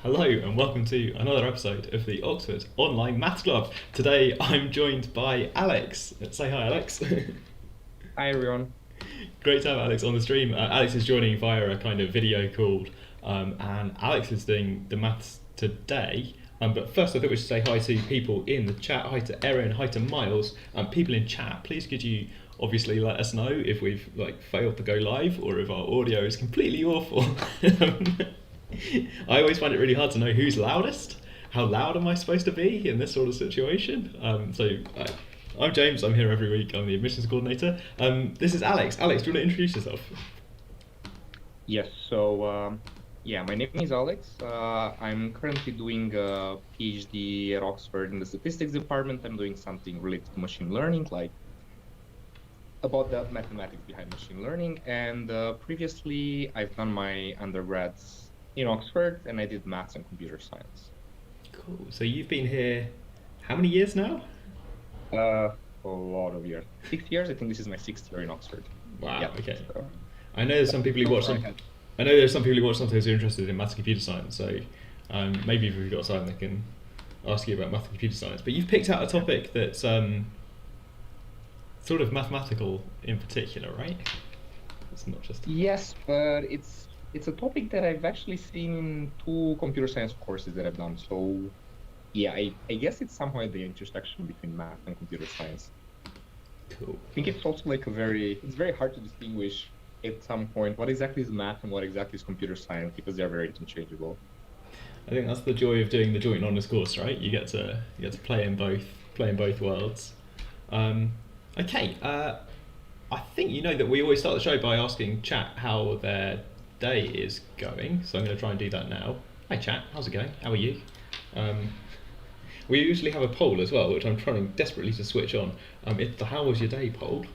Hello and welcome to another episode of the Oxford Online Maths Club. Today I'm joined by Alex. Say hi, Alex. Hi everyone. Great to have Alex on the stream. Alex is joining via a kind of video call, and Alex is doing the maths today. But first, I thought we should say hi to people in the chat. Hi to Erin, hi to Miles. People in chat, please could you obviously let us know if we've failed to go live or if our audio is completely awful. I always find it really hard to know who's loudest. How loud am I supposed to be in this sort of situation? I'm James. I'm here every week. I'm the admissions coordinator. This is Alex. Alex, do you want to introduce yourself? Yes, my name is Alex. I'm currently doing a PhD at Oxford in the statistics department. I'm doing something related to machine learning, like about the mathematics behind machine learning. And previously, I've done my undergrads in Oxford, and I did maths and computer science. Cool. So you've been here how many years now? A lot of years. 6 years. I think this is my 6th year in Oxford. Wow. Yeah, Okay. so- I know there's some people who watch some. I know there's some people who watch sometimes who are interested in maths and computer science. So maybe if we've got time, they can ask you about maths and computer science. But you've picked out a topic that's sort of mathematical in particular, right? It's not just. Yes, but it's a topic that I've actually seen in 2 computer science courses that I've done. So, yeah, I guess it's somehow the intersection between math and computer science. Cool. I think it's also it's very hard to distinguish at some point what exactly is math and what exactly is computer science because they're very interchangeable. I think that's the joy of doing the joint honours course, right? You get to play in both worlds. Okay. I think you know that we always start the show by asking chat how their day is going, so I'm going to try and do that now. Hi chat, how's it going? How are you? We usually have a poll as well, which I'm trying desperately to switch on. It's the how was your day poll,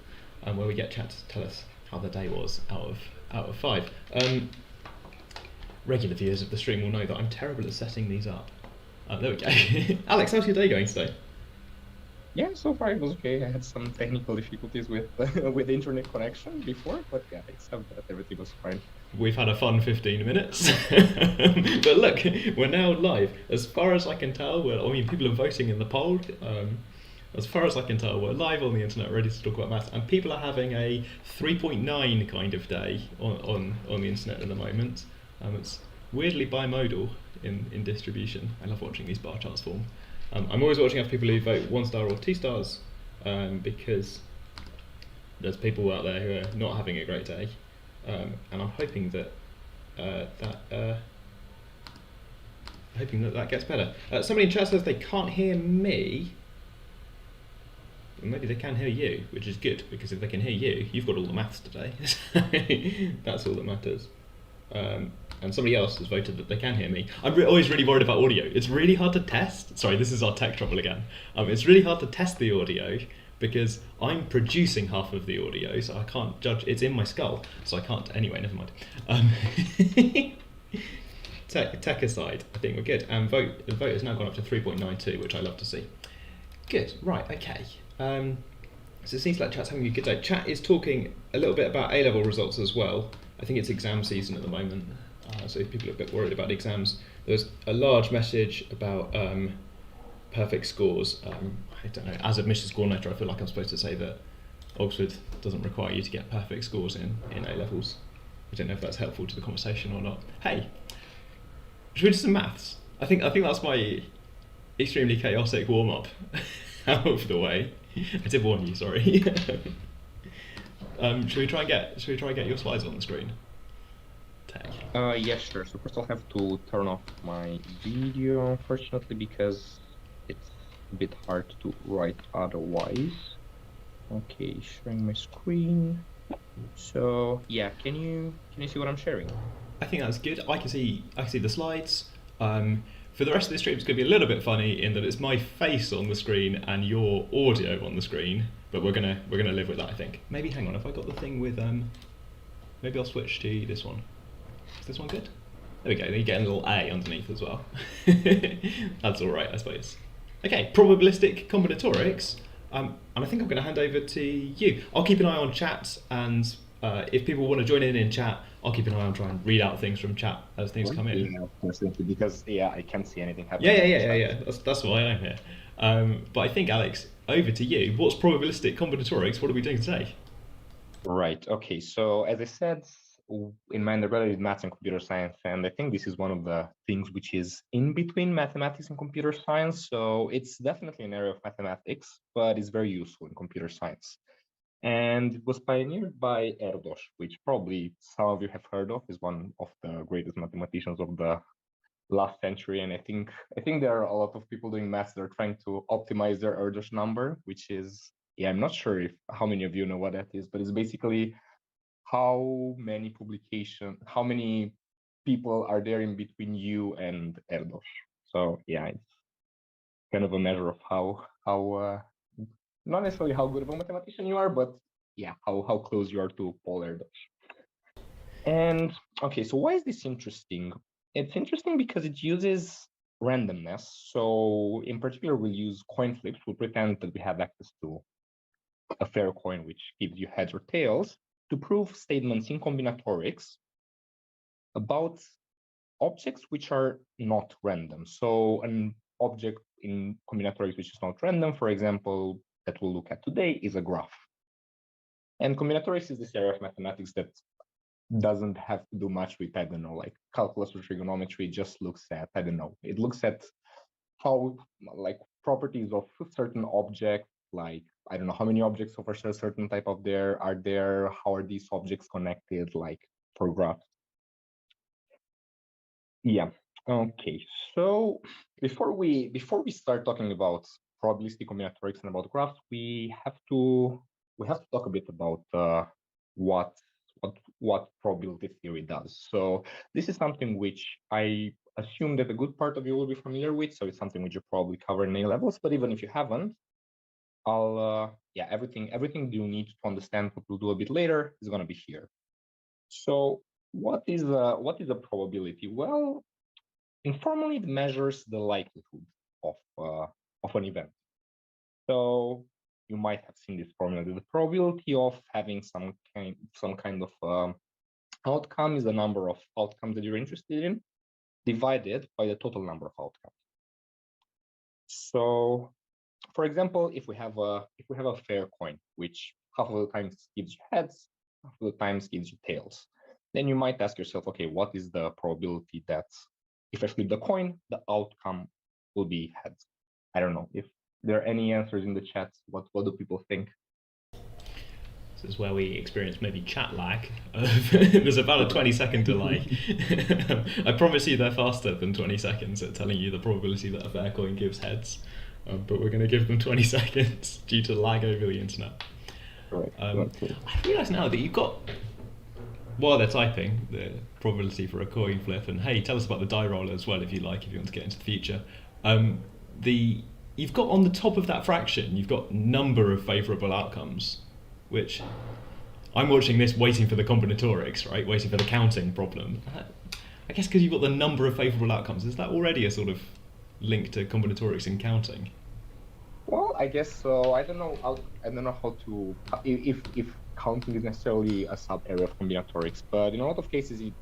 where we get chat to tell us how the day was out of 5. Regular viewers of the stream will know that I'm terrible at setting these up. There we go. Alex, how's your day going today? Yeah, so far it was okay. I had some technical difficulties with with the internet connection before, but yeah, except that everything was fine. We've had a fun 15 minutes. But look, we're now live. As far as I can tell, people are voting in the poll. As far as I can tell, we're live on the internet, ready to talk about maths, and people are having a 3.9 kind of day on the internet at the moment. It's weirdly bimodal in distribution. I love watching these bar charts form. I'm always watching out for people who vote 1 star or 2 stars, because there's people out there who are not having a great day, and I'm hoping that that gets better. Somebody in chat says they can't hear me. Well, maybe they can hear you, which is good, because if they can hear you, you've got all the maths today. That's all that matters. And somebody else has voted that they can hear me. I'm always really worried about audio. It's really hard to test. Sorry, this is our tech trouble again. It's really hard to test the audio because I'm producing half of the audio, so I can't judge. It's in my skull, so I can't. Anyway, never mind. Tech aside, I think we're good. And the vote has now gone up to 3.92, which I love to see. Good. Right. Okay. So it seems like chat's having a good day. Chat is talking a little bit about A-level results as well. I think it's exam season at the moment, so if people are a bit worried about exams. There's a large message about perfect scores. I don't know, as admissions coordinator, I feel like I'm supposed to say that Oxford doesn't require you to get perfect scores in A-levels. I don't know if that's helpful to the conversation or not. Hey, should we do some maths? I think that's my extremely chaotic warm-up out of the way. I did warn you, sorry. Should we try and get your slides on the screen? Tech. Yeah, sure. So first I'll have to turn off my video, unfortunately, because it's a bit hard to write otherwise. Okay, sharing my screen. So yeah, can you see what I'm sharing? I think that's good. I can see the slides. For the rest of the stream, it's going to be a little bit funny in that it's my face on the screen and your audio on the screen, but we're gonna live with that, I think. Maybe hang on, have I got the thing with maybe I'll switch to this one. Is this one good? There we go. You get a little A underneath as well. That's all right, I suppose. Okay, probabilistic combinatorics. And I think I'm going to hand over to you. I'll keep an eye on chat, and if people want to join in chat, I'll keep an eye on trying and read out things from chat as things come in. Yeah, of course, because I can't see anything happening. Yeah. That's why I'm here. But I think, Alex, over to you. What's probabilistic combinatorics? What are we doing today? Right. Okay. So as I said, in my undergrad, I did maths and computer science, and I think this is one of the things which is in between mathematics and computer science. So it's definitely an area of mathematics, but it's very useful in computer science. And it was pioneered by Erdos, which probably some of you have heard of, is one of the greatest mathematicians of the last century. And I think there are a lot of people doing maths that are trying to optimize their Erdos number, which is, I'm not sure how many of you know what that is, but it's basically how many people are there in between you and Erdos. So it's kind of a measure of how not necessarily how good of a mathematician you are, but how close you are to Paul Erdos. And okay, so why is this interesting? It's interesting because it uses randomness. So in particular, we'll use coin flips. We'll pretend that we have access to a fair coin, which gives you heads or tails, to prove statements in combinatorics about objects which are not random. So an object in combinatorics which is not random, for example, that we'll look at today is a graph. And combinatorics is this area of mathematics that doesn't have to do much with, I don't know, like calculus or trigonometry. It just looks at, I don't know, it looks at how, like, properties of certain objects, like, I don't know how many objects of a certain type of there, how are these objects connected, like for graphs. Yeah. Okay. So before we start talking about probabilistic combinatorics and about graphs, we have to talk a bit about what probability theory does. So this is something which I assume that a good part of you will be familiar with. So it's something which you probably cover in A levels, but even if you haven't, I'll everything you need to understand what we'll do a bit later is going to be here. So what is a probability? Well, informally, it measures the likelihood of an event. So you might have seen this formula. The probability of having some kind of outcome is the number of outcomes that you're interested in, divided by the total number of outcomes. So, for example, if we have a fair coin, which half of the times gives you heads, half of the times gives you tails, then you might ask yourself, okay, what is the probability that if I flip the coin, the outcome will be heads? I don't know if there are any answers in the chat. What do people think? This is where we experience maybe chat lag. There's about a 20-second delay. I promise you they're faster than 20 seconds at telling you the probability that a fair coin gives heads. But we're going to give them 20 seconds due to lag over the internet. Right. I realise now that you've got, while they're typing, the probability for a coin flip, and hey, tell us about the die roller as well if you like, if you want to get into the future. You've got on the top of that fraction, you've got number of favourable outcomes, which I'm watching this waiting for the combinatorics, right? Waiting for the counting problem. I guess because you've got the number of favourable outcomes, is that already a sort of link to combinatorics in counting? Well, I guess so. I don't know how to, if counting is necessarily a sub area of combinatorics, but in a lot of cases it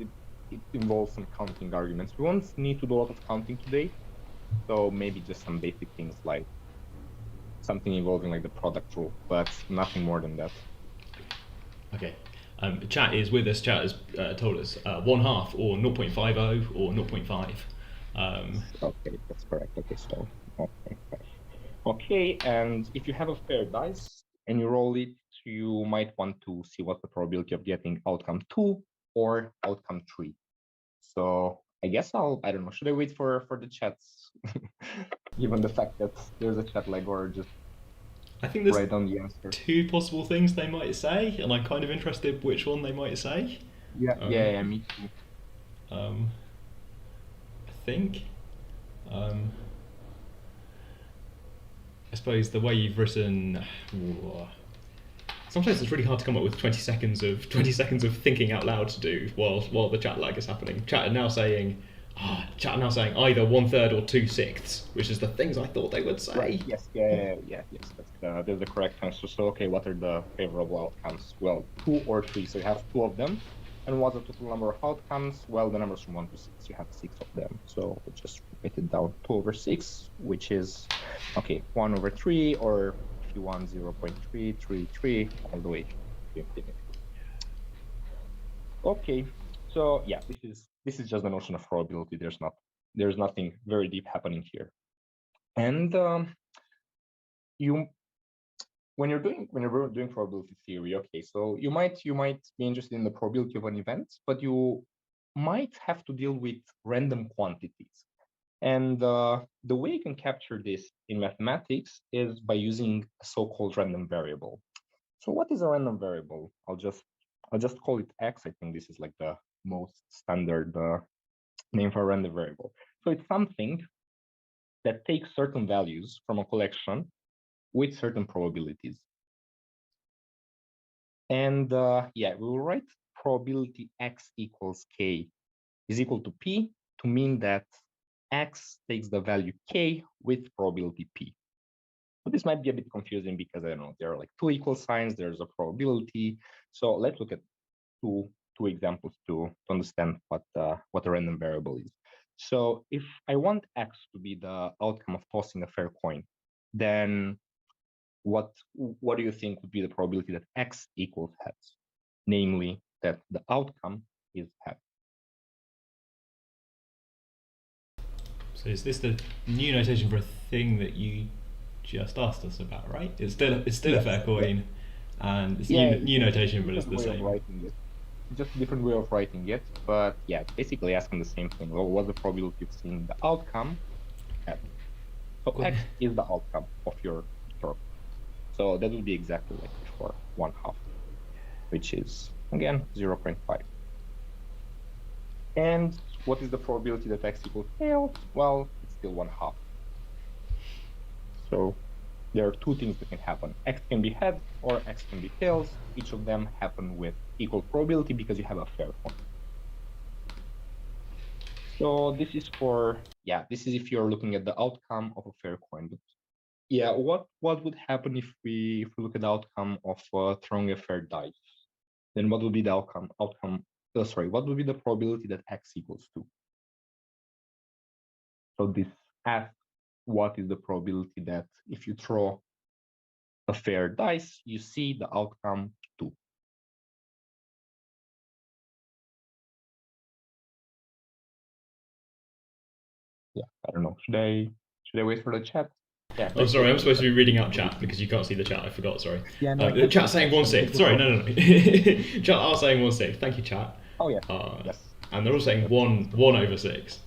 involves some counting arguments. We won't need to do a lot of counting today, so maybe just some basic things like something involving like the product rule, but nothing more than that. Okay. Chat is with us. Chat has told us 1/2 or 0.50 or 0.5. Okay, that's correct. Okay, so 0.5. Okay, and if you have a fair dice and you roll it, you might want to see what's the probability of getting outcome 2 or outcome 3. So I guess I don't know, should I wait for the chats? Given the fact that there's a chat lag, or just I think there's write down the answer. 2 possible things they might say, and I'm kind of interested which one they might say. Yeah, me too. I think. I suppose the way you've written, sometimes it's really hard to come up with 20 seconds of thinking out loud to do while the chat lag is happening. Chat are now saying either 1/3 or 2/6, which is the things I thought they would say. Right. Yes. That's the correct answer. So okay, what are the favorable outcomes? Well, 2 or 3. So you have 2 of them. And what's the total number of outcomes? Well, the numbers from 1 to 6, you have 6 of them. So we just write it down, 2 over 6, which is, okay, 1 over 3, or if you want 0.333, all the way to infinity. Okay, so yeah, this is just the notion of probability. There's nothing very deep happening here. And when you're doing probability theory, okay, so you might be interested in the probability of an event, but you might have to deal with random quantities. And the way you can capture this in mathematics is by using a so-called random variable. So what is a random variable? I'll just call it X. I think this is like the most standard name for a random variable. So it's something that takes certain values from a collection with certain probabilities. And yeah, we will write probability X equals K is equal to P to mean that X takes the value K with probability P. But this might be a bit confusing because I don't know, there are like two equal signs, there's a probability. So let's look at two examples to understand what a random variable is. So if I want X to be the outcome of tossing a fair coin, then what do you think would be the probability that X equals heads? Namely, that the outcome is heads. So is this the new notation for a thing that you just asked us about, right? It's still a fair coin, and it's new notation, but it's the same. Just a different way of writing it, but yeah, basically asking the same thing. Well, what's the probability of seeing the outcome? So X is the outcome of your term. So that would be exactly like before, 1/2, which is again 0.5. And what is the probability that X equals tails? Well, it's still 1/2. So there are two things that can happen. X can be heads or X can be tails. Each of them happen with equal probability because you have a fair coin. So this is for, yeah, this is if you're looking at the outcome of a fair coin. But yeah, what would happen if we look at the outcome of throwing a fair dice? Then what would be the outcome? What would be the probability that X equals 2? So this asks what is the probability that if you throw a fair dice, you see the outcome 2. Yeah, I don't know. Should I wait for the chat? Yeah. Oh, sorry, I'm supposed to be reading out chat because you can't see the chat. I forgot. Sorry. Yeah, no, The chat's saying 1/6. Sorry, no. Chat are saying 1/6. Thank you, chat. Oh yeah. Yes. And they're all saying 1/6.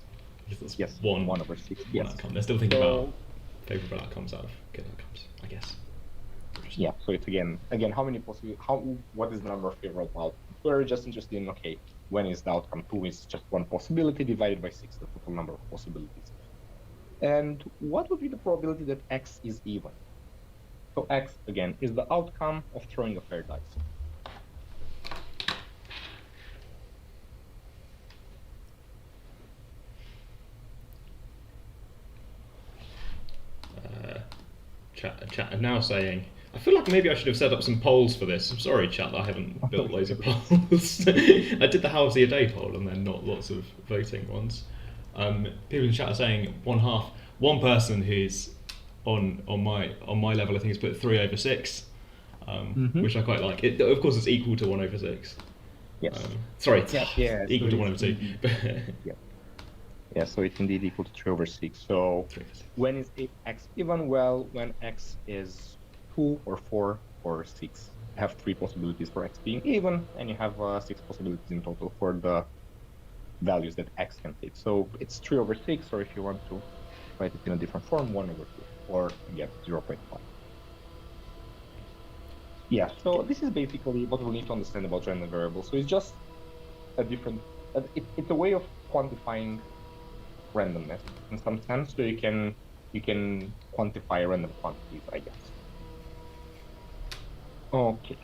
Yes. One 1/6. Yes. Outcome. They're still thinking about favorable outcomes out of good outcomes, I guess. Yeah. So it's again, how many possible? What is the number of favorable outcomes? We're just interested in, okay, when is the outcome 2 is just one possibility divided by 6, the total number of possibilities. And what would be the probability that X is even? So X, again, is the outcome of throwing a fair dice. Chat are now saying, I feel like maybe I should have set up some polls for this. I'm sorry, chat, that I haven't built loads of polls. I did the how was the day poll and then not lots of voting ones. People in chat are saying 1/2. One person who's on my level, I think, has put 3/6, which I quite like. Of course, it's equal to 1/6. Yes. Sorry, it's equal to 1/2. Yeah. Yeah, so it's indeed equal to 3/6. So when is X even? Well, when X is 2 or 4 or 6. You have 3 possibilities for X being even, and you have 6 possibilities in total for the values that X can take. So it's 3/6, or if you want to write it in a different form, 1/2, or again, 0.5. Yeah, so this is basically what we need to understand about random variables. So it's just a different, it's a way of quantifying randomness in some sense, so you can quantify random quantities, I guess. Okay,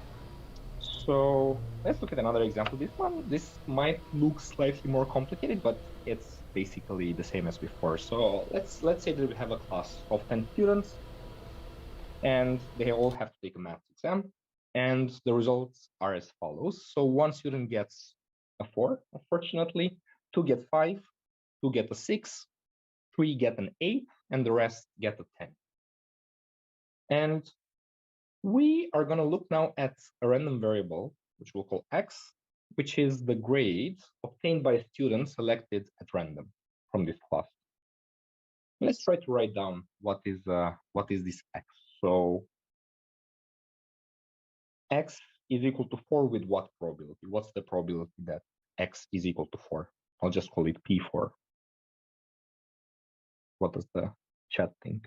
so let's look at another example. This might look slightly more complicated, but it's basically the same as before. So let's say that we have a class of 10 students, and they all have to take a math exam, and the results are as follows. So one student gets a 4, unfortunately. 2 get 5, 2 get a 6, 3 get an 8, and the rest get a 10. And we are going to look now at a random variable, which we'll call x, which is the grade obtained by a student selected at random from this class. Let's try to write down what is this x. So x is equal to 4 with what probability? What's the probability that x is equal to 4? I'll just call it P4. What does the chat think?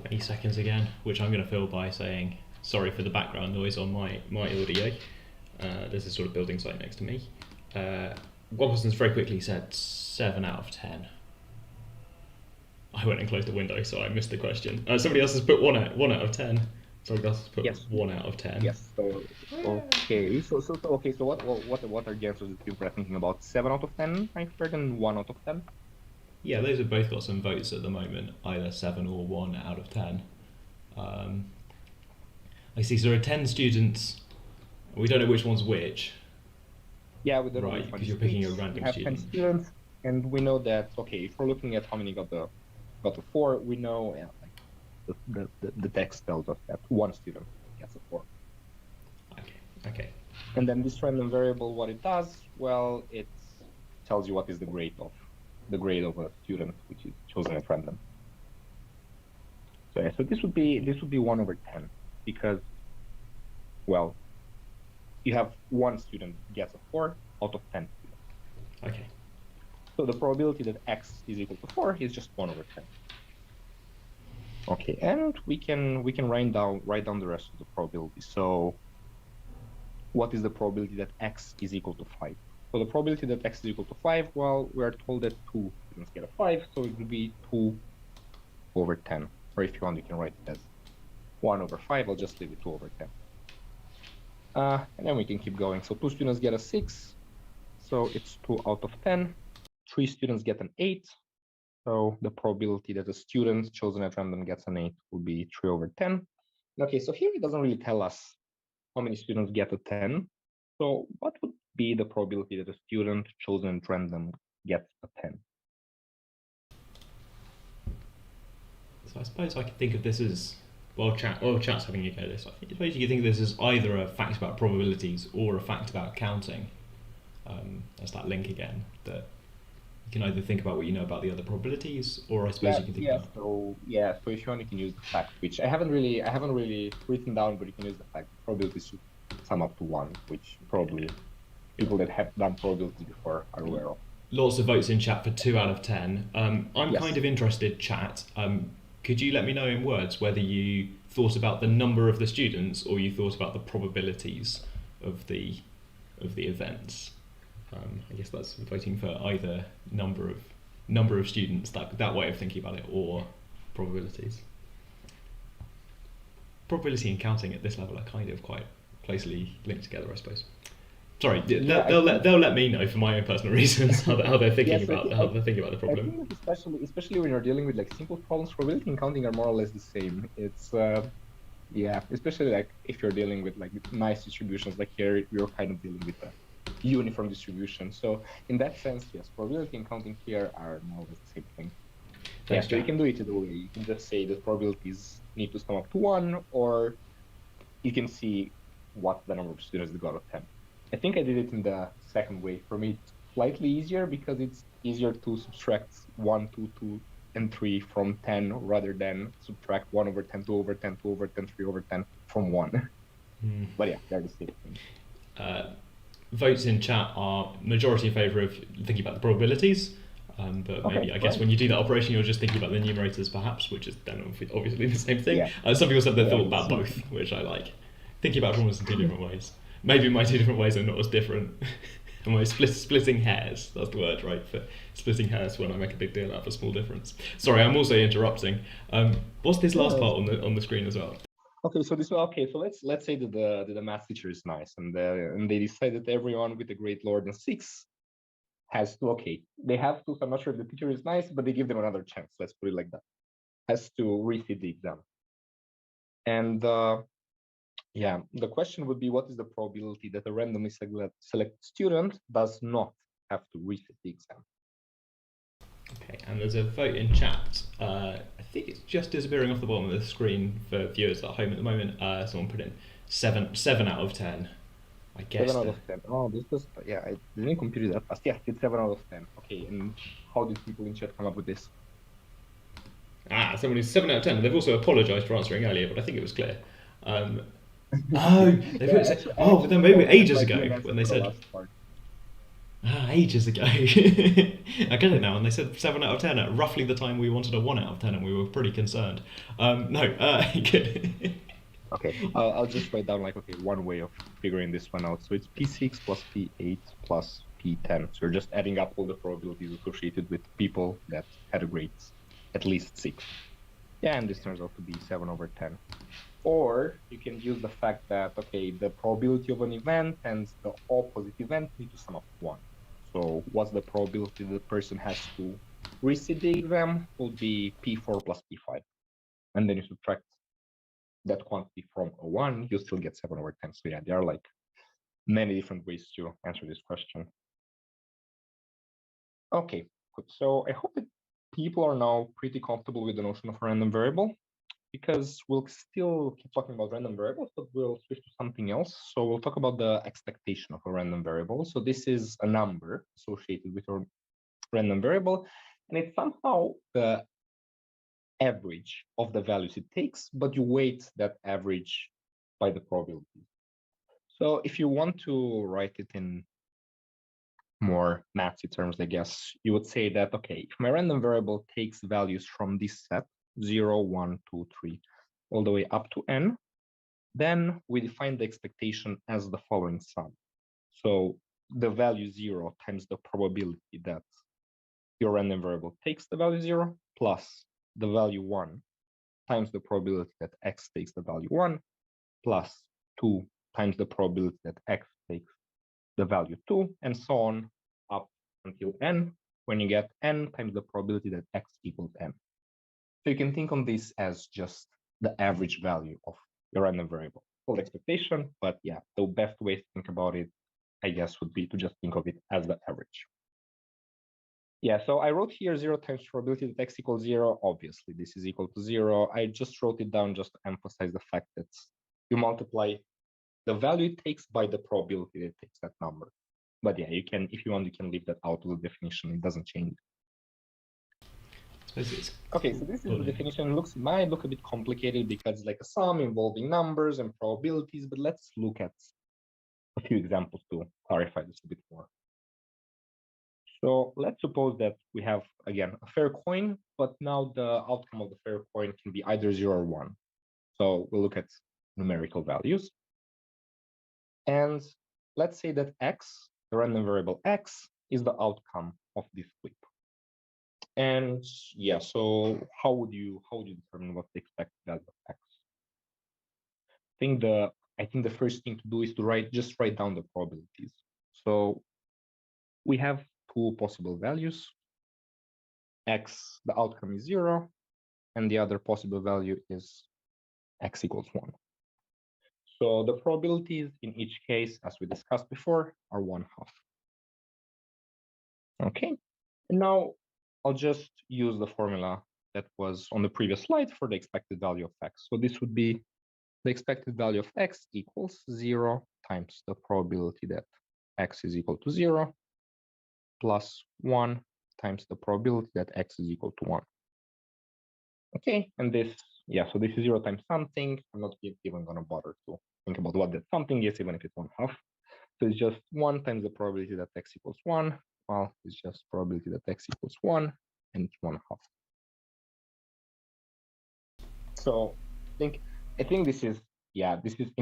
20 seconds again, which I'm going to fill by saying sorry for the background noise on my audio. There's a sort of building site next to me. One person's very quickly said 7 out of 10. I went and closed the window, so I missed the question. Somebody else has put 1 out of 10. Somebody else has put Yes. 1 out of 10. Yes. So okay. So what are the answers that people are thinking about? 7 out of 10, I heard, and 1 out of 10. Yeah, those have both got some votes at the moment, either 7 or 1 out of 10. I see, so there are 10 students. We don't know which one's which. Yeah, we don't know. Right, because you're picking a random we have student. 10 students, and we know that, okay, if we're looking at how many got the 4, we know, yeah, like the text tells us that 1 student gets a 4. Okay. And then this random variable, what it does, well, it tells you what is the grade of a student, which is chosen at random. So yeah, so this would be 1 over 10, because, well, you have 1 student gets a 4 out of 10 students. Okay. So the probability that x is equal to 4 is just 1 over 10. Okay, and we can write down the rest of the probability. So what is the probability that x is equal to 5? So the probability that x is equal to 5, well, we are told that 2 students get a 5, so it will be 2 over 10. Or if you want, you can write it as 1 over 5. I'll just leave it 2 over 10. And then we can keep going. So 2 students get a 6, so it's 2 out of 10. 3 students get an 8, so the probability that a student chosen at random gets an 8 will be 3 over 10. Okay, so here it doesn't really tell us how many students get a 10. So what would be the probability that a student chosen at random gets a 10? So I suppose I could think of this as, while chat's having a go at this, I suppose you could think of this as either a fact about probabilities or a fact about counting. That's that link again, that you can either think about what you know about the other probabilities, or I suppose you can think about... So if you want, you can use the fact, which I haven't really written down, but you can use the fact that probabilities should sum up to 1, which probably people that have done probability before are aware of. Lots of votes in chat for 2 out of 10. I'm Yes. kind of interested, chat. Could you let me know in words whether you thought about the number of the students or you thought about the probabilities of the events? I guess that's voting for either number of students, that way of thinking about it, or probabilities. Probability and counting at this level are kind of quite closely linked together, I suppose. Sorry, they'll let me know for my own personal reasons how they're thinking about the problem. I think especially when you're dealing with like simple problems, probability and counting are more or less the same. It's especially like if you're dealing with like nice distributions, like here you're kind of dealing with a uniform distribution. So in that sense, yes, probability and counting here are more or less the same thing. Thanks, so you can do it either way. You can just say that probabilities need to sum up to 1, or you can see what the number of students that got a 10. I think I did it in the second way. For me, it's slightly easier because it's easier to subtract 1, 2, 2, and 3 from 10 rather than subtract 1 over 10, 2 over 10, 2 over 10, 3 over 10 from 1. But yeah, they're the same thing. Votes in chat are majority in favour of thinking about the probabilities, but maybe I guess when you do that operation you're just thinking about the numerators perhaps, which is then obviously the same thing. Yeah. Some people said they thought about both, which I like. Thinking about problems in 2 different ways. Maybe my 2 different ways are not as different. Am I splitting hairs? That's the word, right? For splitting hairs when I make a big deal out of a small difference. Sorry, I'm also interrupting. What's this last part on the screen as well? Okay, so let's say that the math teacher is nice, and they decide that everyone with a grade lower than 6 has to, they have to, so I'm not sure if the teacher is nice, but they give them another chance, let's put it like that, has to resit the exam. And Yeah, the question would be, what is the probability that a randomly selected student does not have to resit the exam? Okay, and there's a vote in chat. I think it's just disappearing off the bottom of the screen for viewers at home at the moment. Someone put in seven out of 10. I guess 7 out of 10. Oh, this is, yeah, I didn't compute it that fast. Yes, it's 7 out of 10. Okay, and how did people in chat come up with this? Someone is 7 out of 10. They've also apologised for answering earlier, but I think it was clear. They put it. Oh, then maybe ages ago when they said. Ages ago. I get it now, and they said 7 out of 10 at roughly the time we wanted a 1 out of 10, and we were pretty concerned. Good. Okay, I'll just write down like, okay, one way of figuring this one out. So it's P6 plus P8 plus P10. So you're just adding up all the probabilities associated with people that had a grade at least 6. Yeah, and this turns out to be 7 over 10. Or you can use the fact that, okay, the probability of an event and the opposite event need to sum up 1. So what's the probability the person has to resit the exam will be P4 plus P5. And then you subtract that quantity from a 1, you still get 7 over 10. So yeah, there are like many different ways to answer this question. Okay, good. So I hope that people are now pretty comfortable with the notion of a random variable, because we'll still keep talking about random variables, but we'll switch to something else. So we'll talk about the expectation of a random variable. So this is a number associated with a random variable, and it's somehow the average of the values it takes, but you weight that average by the probability. So if you want to write it in more mathy terms, I guess, you would say that, okay, if my random variable takes values from this set, 0, 1, 2, 3, all the way up to n, then we define the expectation as the following sum. So the value 0 times the probability that your random variable takes the value 0 plus the value 1 times the probability that x takes the value 1 plus 2 times the probability that x takes the value 2, and so on up until n, when you get n times the probability that x equals n. So you can think of this as just the average value of your random variable. Called expectation, but yeah, the best way to think about it, I guess, would be to just think of it as the average. Yeah, so I wrote here 0 times probability that x equals 0. Obviously, this is equal to 0. I just wrote it down just to emphasize the fact that you multiply the value it takes by the probability that it takes that number. But yeah, you can, if you want, you can leave that out of the definition. It doesn't change. Okay, so this is the definition. It might look a bit complicated because it's like a sum involving numbers and probabilities, but let's look at a few examples to clarify this a bit more. So let's suppose that we have, again, a fair coin, but now the outcome of the fair coin can be either 0 or 1. So we'll look at numerical values. And let's say that x, the random variable x, is the outcome of this flip. And yeah, so how would you determine what the expected value of x? I think the first thing to do is to just write down the probabilities. So we have two possible values. X, the outcome is 0, and the other possible value is x equals 1. So the probabilities in each case, as we discussed before, are 1/2. Okay, and now I'll just use the formula that was on the previous slide for the expected value of x. So this would be the expected value of x equals 0 times the probability that x is equal to 0 plus 1 times the probability that x is equal to 1. Okay, and this, yeah, so this is 0 times something. I'm not even going to bother to think about what that something is, even if it's 1/2. So it's just 1 times the probability that x equals 1. Well, it's just probability that x equals 1, and it's 1/2. So I think this is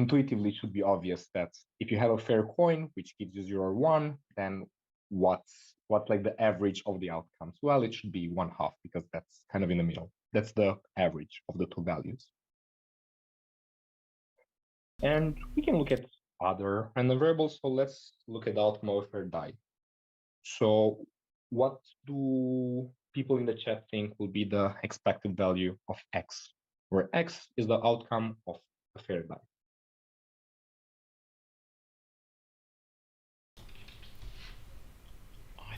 intuitively should be obvious that if you have a fair coin, which gives you 0 or 1, then what's like the average of the outcomes? Well, it should be 1/2 because that's kind of in the middle. That's the average of the two values. And we can look at other random variables. So let's look at the outcome of a fair die. So what do people in the chat think will be the expected value of x, where x is the outcome of a fair die?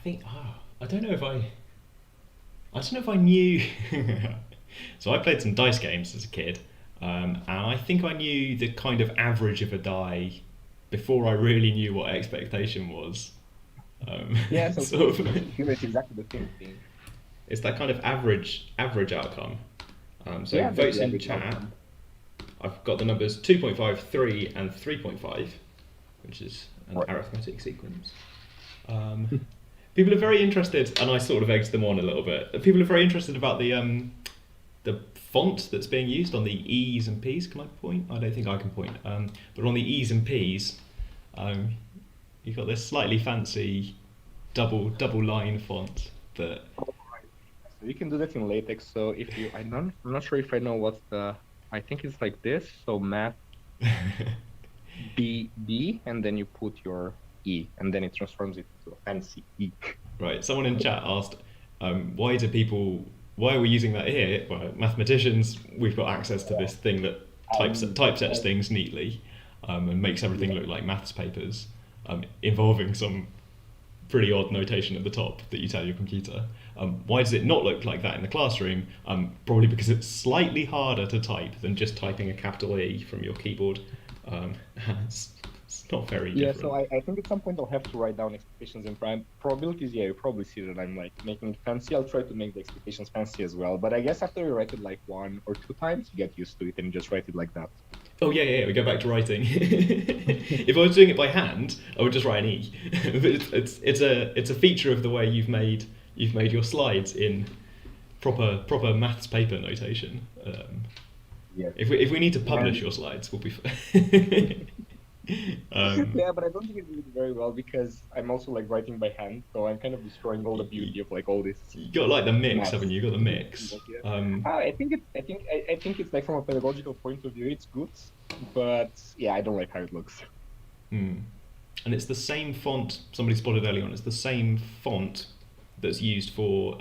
think I don't know if I knew. So I played some dice games as a kid, and I think I knew the kind of average of a die before I really knew what expectation was. Yeah, so Sort of, here it's exactly the same thing. it's that kind of average outcome. So Yeah, that's votes the in average chat. outcome. I've got the numbers 2.5, 3, and 3.5, which is an Right. arithmetic sequence. People are very interested, and I sort of egged them on a little bit. People are very interested about the font that's being used on the E's and P's. Can I point? I don't think I can point. But on the E's and P's, you've got this slightly fancy double line font that. So you can do that in LaTeX. So if you, I'm not sure if I know what's the, I think it's like this. So math B, and then you put your E, and then it transforms it to a fancy E. Right. Someone in chat asked, why are we using that here? Well, mathematicians, we've got access to this thing that typesets things neatly, and makes everything look like maths papers, involving some pretty odd notation at the top that you tell your computer. Why does it not look like that in the classroom? Probably because it's slightly harder to type than just typing a capital E from your keyboard. It's not very different. Yeah, so I think at some point I'll have to write down expectations in prime probabilities. Yeah, you probably see that I'm like making it fancy. I'll try to make the expectations fancy as well. But I guess after you write it like 1 or 2 times, you get used to it and you just write it like that. Oh yeah, we go back to writing. If I was doing it by hand, I would just write an E. But it's a feature of the way you've made your slides in proper maths paper notation. Yeah. If we need to publish your slides, we'll be. Yeah, but I don't think it did very well because I'm also like writing by hand, so I'm kind of destroying all the beauty of like all this. You got like the mix, maths. haven't you? You got the mix. I think it's like from a pedagogical point of view, it's good, but yeah, I don't like how it looks. And it's the same font. Somebody spotted early on. It's the same font that's used for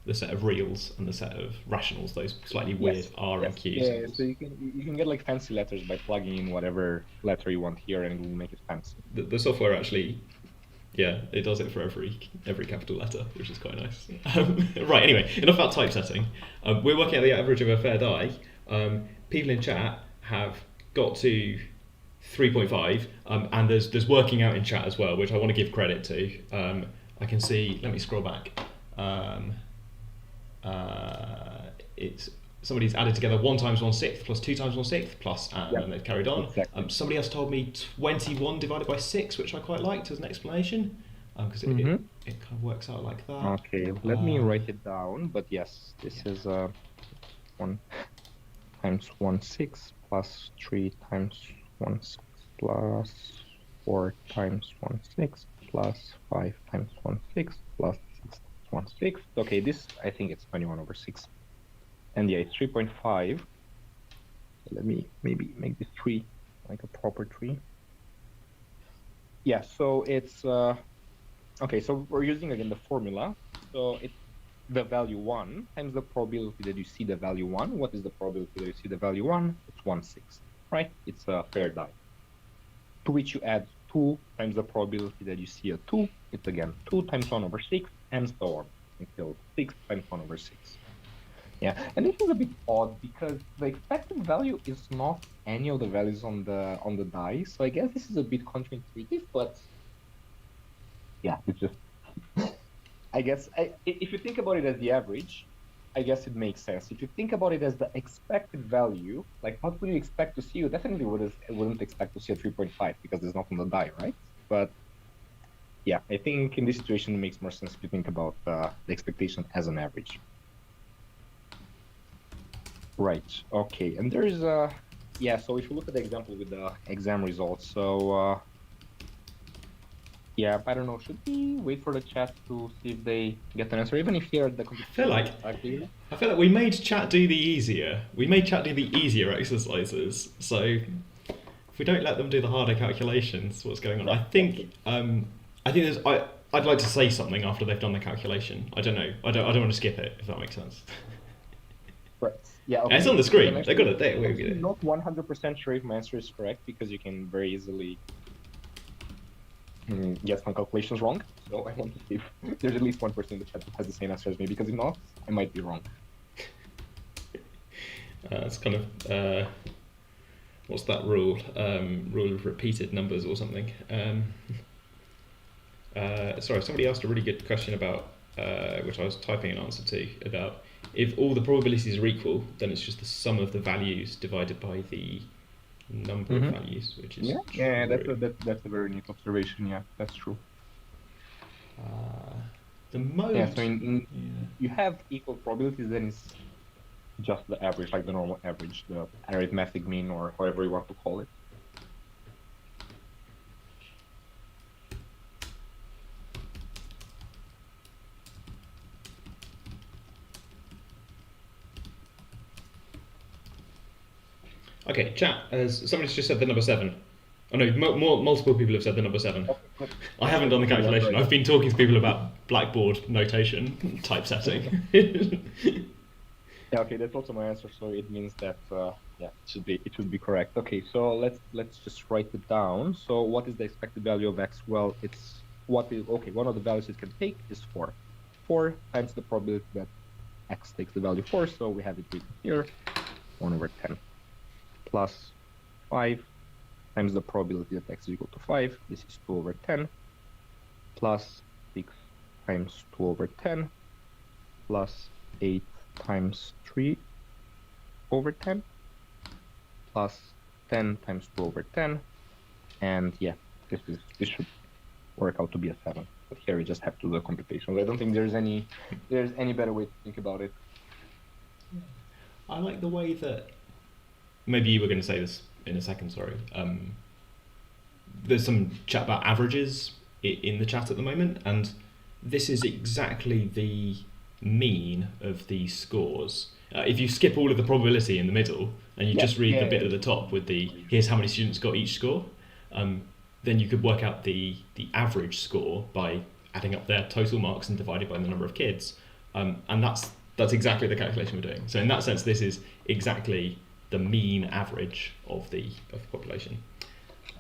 the set of reals and the set of rationals. Those slightly weird R and Q. Yeah, so you can get like fancy letters by plugging in whatever letter you want here, and it will make it fancy. The software actually, yeah, it does it for every capital letter, which is quite nice. Right. Anyway, enough about typesetting. We're working out the average of a fair die. People in chat have got to 3.5, and there's working out in chat as well, which I want to give credit to. I can see. Let me scroll back. It's somebody's added together 1 times 1/6 plus 2 times 1/6 plus and they've carried on. Exactly. Somebody else told me 21 divided by 6, which I quite liked as an explanation, because it kind of works out like that. Okay, let me write it down. But yes, this is 1 times 1/6 plus 3 times 1/6 plus 4 times 1/6 plus 5 times 1/6 plus 6 times 1/6. Okay, this I think it's 21/6. And yeah, it's 3.5. Let me maybe make this 3 like a proper 3. Yeah, so it's okay. So we're using again the formula. So it's the value 1 times the probability that you see the value 1. What is the probability that you see the value 1? It's 1/6, right? It's a fair die. To which you add 2 times the probability that you see a 2. It's again 2 times 1/6, and so on until 6 times 1/6. Yeah, and this is a bit odd because the expected value is not any of the values on the die, so I guess this is a bit counterintuitive, but yeah, it's just I guess if you think about it as the average, I guess it makes sense. If you think about it as the expected value, like what would you expect to see? You definitely wouldn't expect to see a 3.5 because it's not on the die, right? But yeah, I think in this situation it makes more sense if you think about the expectation as an average. Right, okay, and there's yeah, so if you look at the example with the exam results, so yeah, I don't know, should we wait for the chat to see if they get an answer, even if here the I feel like we made chat do the easier. We made chat do the easier exercises, so if we don't let them do the harder calculations, what's going on? I think there's I'd like to say something after they've done the calculation. I don't know. I don't want to skip it, if that makes sense. Right. Yeah, okay. And it's on the screen. They've got it. I'm not 100% sure if my answer is correct because you can very easily Yes, my calculation is wrong. So I want to see if there's at least one person that has the same answer as me, because if not, I might be wrong. It's kind of what's that rule? Rule of repeated numbers or something. Sorry, somebody asked a really good question about which I was typing an answer to, about if all the probabilities are equal, then it's just the sum of the values divided by the number of values, which is yeah, true. that's a very neat observation. Yeah, that's true. The mode. Yeah, so you have equal probabilities, then it's just the average, like the normal average, the arithmetic mean, or however you want to call it. Okay, chat. As somebody's just said the number 7. Oh no, multiple people have said the number 7. Okay, good. I haven't done the Good, calculation. right. I've been talking to people about Blackboard notation typesetting. Yeah, okay, that's also my answer. So it means that yeah, it should be correct. Okay, so let's just write it down. So what is the expected value of x? Well, it's one of the values it can take is 4. 4 times the probability that x takes the value 4. So we have it written here, 1/10 plus 5 times the probability that x is equal to 5. This is 2/10 plus 6 times 2/10 plus 8 times 3/10 plus 10 times 2/10. And yeah, this should work out to be a 7. But here we just have to do the computations. I don't think there's any better way to think about it. I like the way that, maybe you were going to say this in a second, sorry. There's some chat about averages in the chat at the moment, and this is exactly the mean of these scores. If you skip all of the probability in the middle and you just read the bit at the top with the here's how many students got each score, then you could work out the average score by adding up their total marks and dividing by the number of kids, and that's exactly the calculation we're doing. So in that sense, this is exactly the mean average of the population.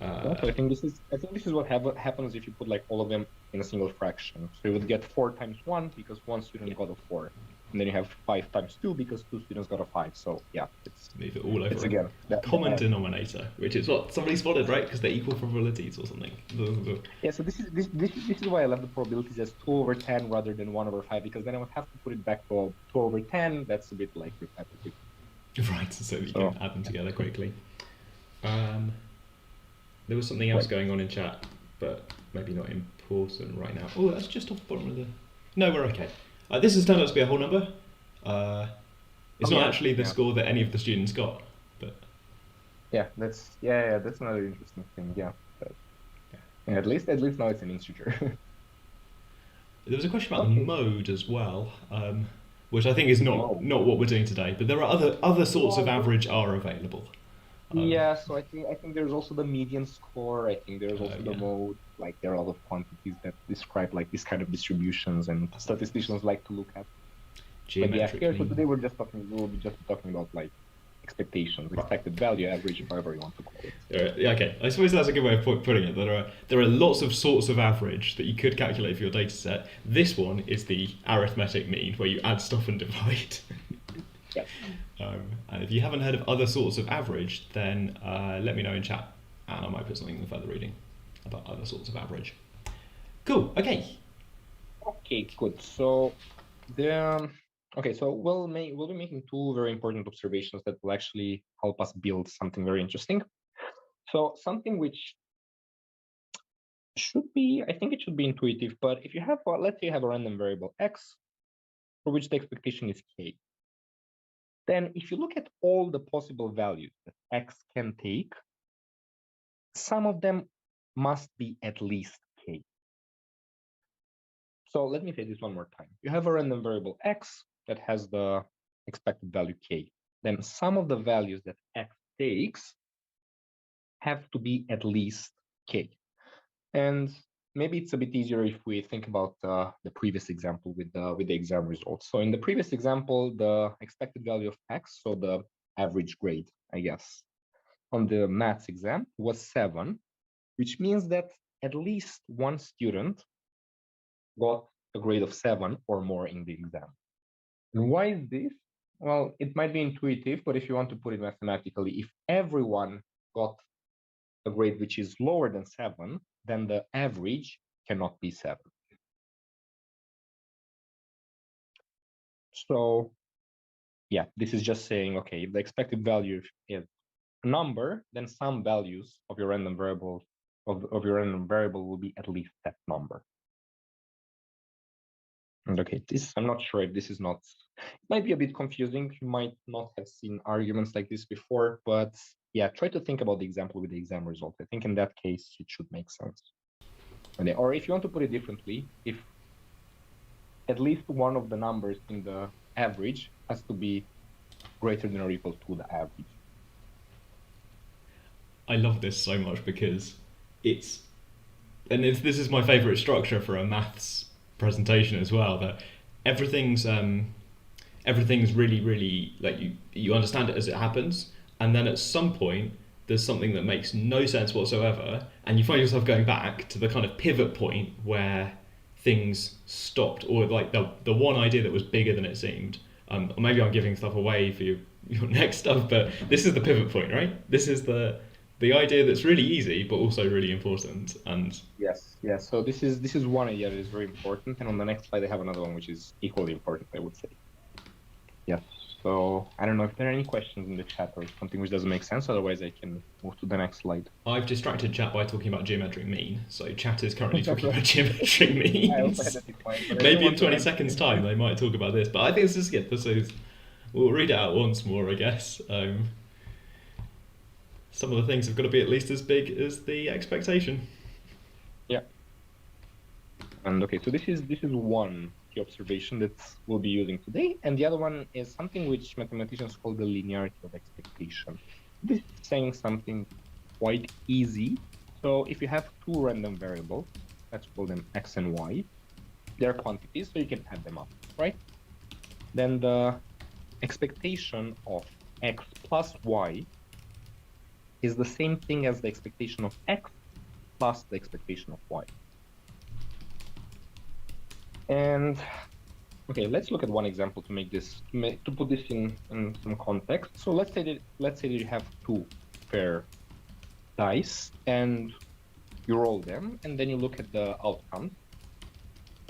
So I think this is what happens if you put like all of them in a single fraction. So you would get 4 times 1 because one student got a 4, and then you have 5 times 2 because 2 students got a 5. So yeah, it's move it all over. It's again common denominator, which is what somebody spotted, right? Because they're equal probabilities or something. Yeah. So this is why I love the probabilities as 2/10 rather than 1/5, because then I would have to put it back to 2/10. That's a bit like repetitive. Right. So you can add them together quickly. There was something else going on in chat, but maybe not important right now. Oh, that's just off the bottom of the... No, we're okay. This has turned out to be a whole number. It's not actually the score that any of the students got, but... Yeah, that's another interesting thing, yeah. But, yeah, at least now it's an integer. There was a question about the mode as well, which I think is not what we're doing today, but there are other sorts of average are available. Yeah, so I think there's also the median score. I think there's also the mode. Like there are a lot of quantities that describe like this kind of distributions, and statisticians like to look at. But yeah, here so today we'll be just talking about like expectations, expected value, average, however you want to call it. Okay, I suppose that's a good way of putting it. There are lots of sorts of average that you could calculate for your data set. This one is the arithmetic mean, where you add stuff and divide. Yes. And if you haven't heard of other sorts of average, then let me know in chat, and I might put something in the further reading about other sorts of average. Cool. Okay. Okay. Good. So so we'll be making 2 very important observations that will actually help us build something very interesting. So something which I think it should be intuitive, but if you have, let's say you have a random variable x, for which the expectation is k, then if you look at all the possible values that x can take, some of them must be at least k. So let me say this one more time. You have a random variable x that has the expected value k. Then some of the values that x takes have to be at least k. And maybe it's a bit easier if we think about the previous example with the exam results. So in the previous example, the expected value of x, so the average grade, I guess, on the maths exam was 7, which means that at least one student got a grade of 7 or more in the exam. And why is this? Well, it might be intuitive, but if you want to put it mathematically, if everyone got a grade which is lower than 7, then the average cannot be 7. So yeah, this is just saying, okay, if the expected value is a number, then some values of your random variable will be at least that number. And okay, this, I'm not sure if this is not, it might be a bit confusing. You might not have seen arguments like this before, but yeah, try to think about the example with the exam result. I think in that case, it should make sense. Or if you want to put it differently, if at least one of the numbers in the average has to be greater than or equal to the average. I love this so much because it's, and this is my favourite structure for a maths presentation as well, that everything's really like you understand it as it happens, and then at some point there's something that makes no sense whatsoever, and you find yourself going back to the kind of pivot point where things stopped, or like the one idea that was bigger than it seemed. Or maybe I'm giving stuff away for your next stuff, but this is the pivot point, right? This is the idea that's really easy but also really important. And yes. So this is one idea that is very important, and on the next slide I have another one which is equally important, I would say. Yes. So I don't know if there are any questions in the chat or something which doesn't make sense. Otherwise, I can move to the next slide. I've distracted chat by talking about geometric mean. So chat is currently talking about geometric means. Maybe in 20 seconds time they might talk about this, but I think this is good. We'll read it out once more, I guess. Some of the things have got to be at least as big as the expectation. Yeah. And okay, so this is one key observation that we'll be using today, and the other one is something which mathematicians call the linearity of expectation. This is saying something quite easy. So if you have two random variables, let's call them x and y, they're quantities, so you can add them up, right? Then the expectation of x plus y is the same thing as the expectation of x plus the expectation of y. And okay, let's look at one example to make this to put this in some context. So let's say that you have two pair dice and you roll them, and then you look at the outcomes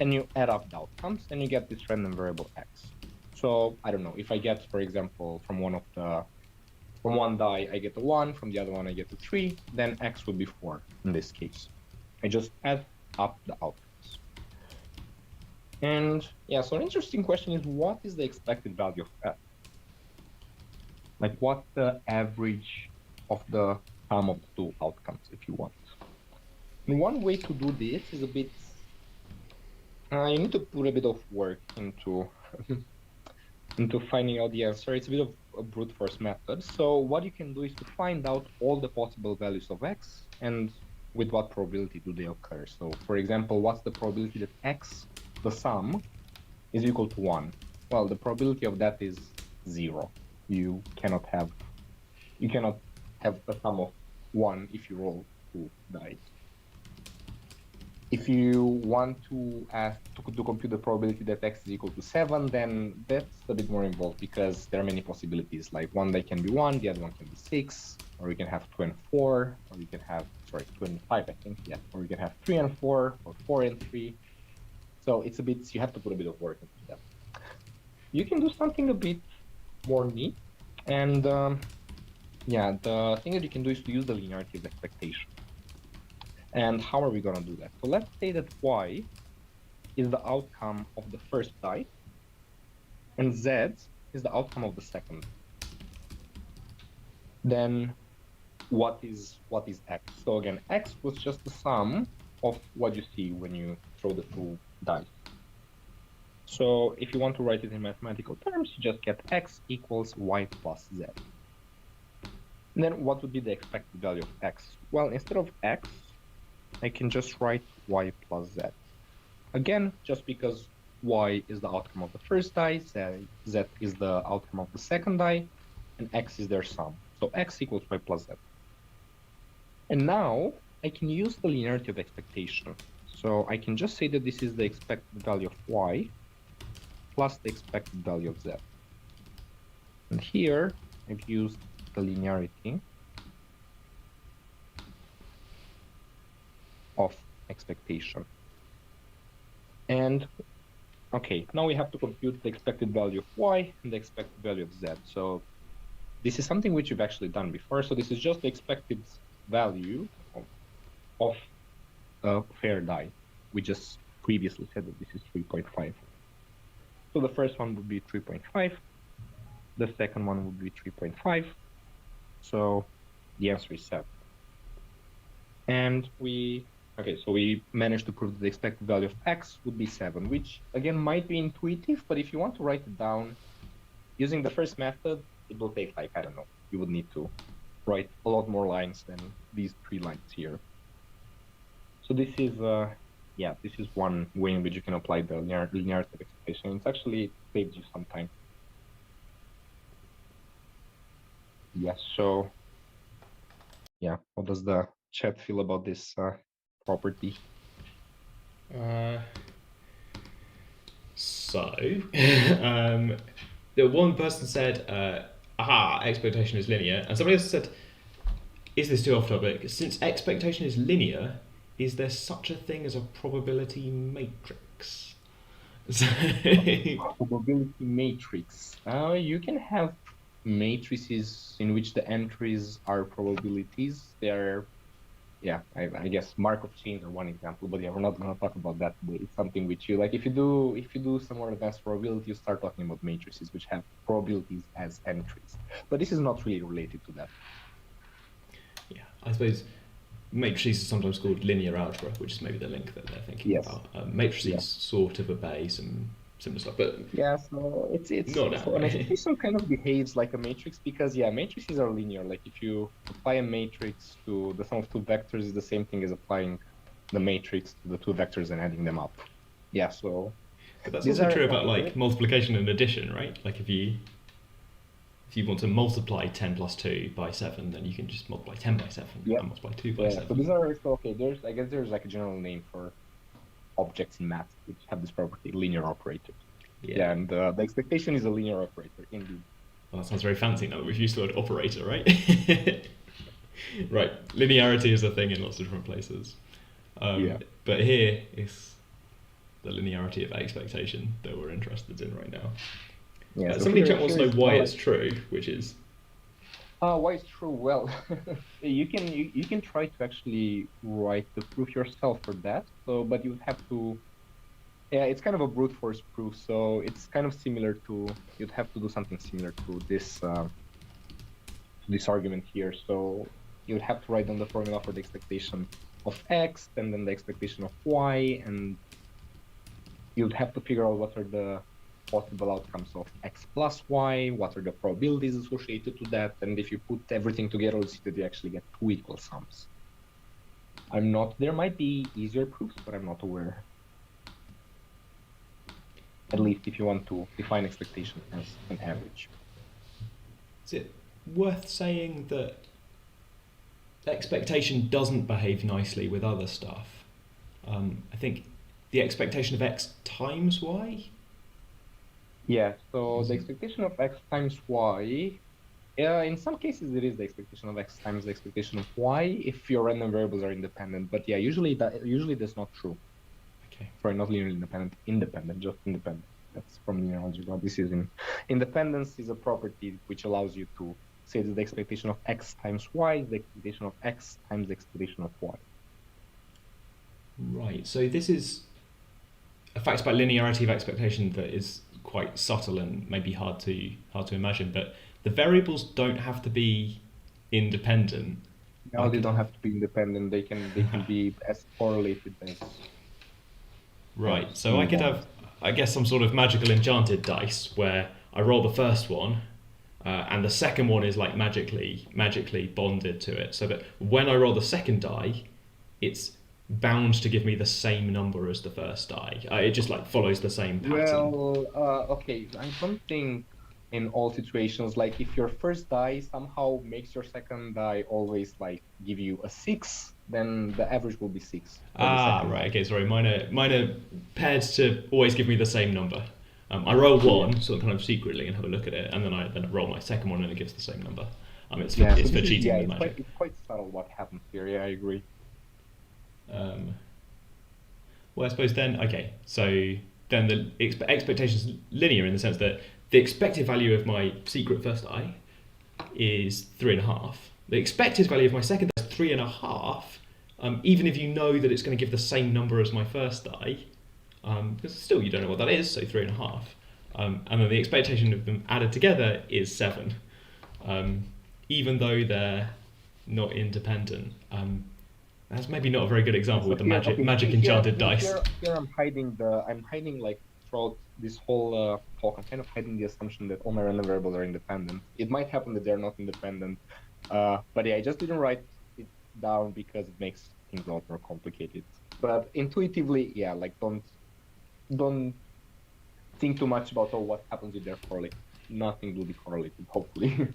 and you add up the outcomes and you get this random variable x. So I don't know, if I get, for example, from one die I get a 1, from the other one I get a 3, then x would be 4 in this case. I just add up the outcomes. And yeah, so an interesting question is, what is the expected value of f? Like, what's the average of the sum of the two outcomes, if you want? And one way to do this is a bit, you need to put a bit of work into into finding out the answer. It's a bit of a brute force method. So what you can do is to find out all the possible values of x and with what probability do they occur. So for example, what's the probability that x, the sum, is equal to 1? Well, the probability of that is 0. You cannot have a sum of 1 if you roll 2 dice. If you want to compute the probability that x is equal to 7, then that's a bit more involved because there are many possibilities. Like one die can be 1, the other one can be 6, or you can have 2 and 4, or you can have, 2 and 5, I think, yeah. Or you can have 3 and 4, or 4 and 3. So it's a bit, you have to put a bit of work into that. You can do something a bit more neat. And yeah, the thing that you can do is to use the linearity of expectation. And how are we going to do that? So let's say that y is the outcome of the first die, and z is the outcome of the second. Then what is x? So again, x was just the sum of what you see when you throw the two dice. So if you want to write it in mathematical terms, you just get x equals y plus z. And then what would be the expected value of x? Well, instead of x, I can just write y plus z. Again, just because y is the outcome of the first die, z is the outcome of the second die, and x is their sum. So x equals y plus z. And now I can use the linearity of expectation. So I can just say that this is the expected value of y plus the expected value of z. And here I've used the linearity of expectation. And okay, now we have to compute the expected value of y and the expected value of z. So this is something which we've actually done before. So this is just the expected value of a fair die. We just previously said that this is 3.5. So the first one would be 3.5. The second one would be 3.5. So the answer is 7. And we managed to prove that the expected value of x would be 7, which again might be intuitive, but if you want to write it down using the first method, it will take like, I don't know, you would need to write a lot more lines than these 3 lines here. So this is this is one way in which you can apply the linearity of expectation. It's actually saves you some time. Yes. So yeah, what does the chat feel about this property? The one person said, aha, expectation is linear, and somebody else said, is this too off topic? Since expectation is linear, is there such a thing as a probability matrix? Probability matrix. You can have matrices in which the entries are probabilities. They're, I guess Markov chains are one example, but yeah, we're not going to talk about that today. It's something which you like. If you do some more advanced probability, you start talking about matrices which have probabilities as entries. But this is not really related to that. Yeah, I suppose matrices are sometimes called linear algebra, which is maybe the link that they're thinking about. Matrices sort of obey some similar stuff, but so it's not that so an expectation kind of behaves like a matrix because matrices are linear. Like if you apply a matrix to the sum of 2 vectors, is the same thing as applying the matrix to the 2 vectors and adding them up. So but that's also true about like multiplication and addition, right? Like if you want to multiply 10 plus 2 by 7, then you can just multiply 10 by 7 and multiply 2 by 7. So these are I guess there's like a general name for objects in math which have this property, linear operators. And the expectation is a linear operator, indeed. Well, that sounds very fancy now that we've used the word operator, right? Right, linearity is a thing in lots of different places. But here is the linearity of expectation that we're interested in right now. So somebody in chat wants to know why it's true, which is... why it's true? Well, you can try to actually write the proof yourself for that. But you would have to... it's kind of a brute force proof. So it's kind of similar to... You'd have to do something similar to this argument here. So you'd have to write down the formula for the expectation of x, and then the expectation of y, and you'd have to figure out what are the possible outcomes of x plus y, what are the probabilities associated to that, and if you put everything together, you see that you actually get 2 equal sums. There might be easier proofs, but I'm not aware. At least if you want to define expectation as an average. Is it worth saying that expectation doesn't behave nicely with other stuff? I think the expectation of x times y? So the expectation of x times y, in some cases it is the expectation of x times the expectation of y if your random variables are independent. But usually that's not true. Okay. Sorry, not linearly independent, just independent. That's from linear algebra. This is independence is a property which allows you to say that the expectation of x times y is the expectation of x times the expectation of y. Right. So this is a fact about linearity of expectation that is quite subtle and maybe hard to imagine. But the variables don't have to be independent. No, they don't have to be independent. They can be as correlated as. Right. So I could have, I guess, some sort of magical enchanted dice where I roll the first one, and the second one is like magically bonded to it, so that when I roll the second die, it's bound to give me the same number as the first die. It just like follows the same pattern. Well, okay. I don't think in all situations, like if your first die somehow makes your second die always like give you a 6, then the average will be 6. Right, okay, sorry. Mine are paired to always give me the same number. I roll one, sort of kind of secretly, and have a look at it, and then I roll my second one, and it gives the same number. It's for, it's for cheating with magic. It's quite subtle what happens here. Yeah, I agree. Well, I suppose then, okay, so then the expectation is linear in the sense that the expected value of my secret first die is 3.5. The expected value of my second die is 3.5. Even if you know that it's going to give the same number as my first die, because still you don't know what that is, so 3.5. And then the expectation of them added together is 7, even though they're not independent. That's maybe not a very good example with the magic enchanted dice. Here I'm hiding like throughout this whole talk. I'm kind of hiding the assumption that all my random variables are independent. It might happen that they're not independent, but yeah, I just didn't write it down because it makes things a lot more complicated. But intuitively, yeah, like don't think too much about what happens if they're correlated. Nothing will be correlated, hopefully.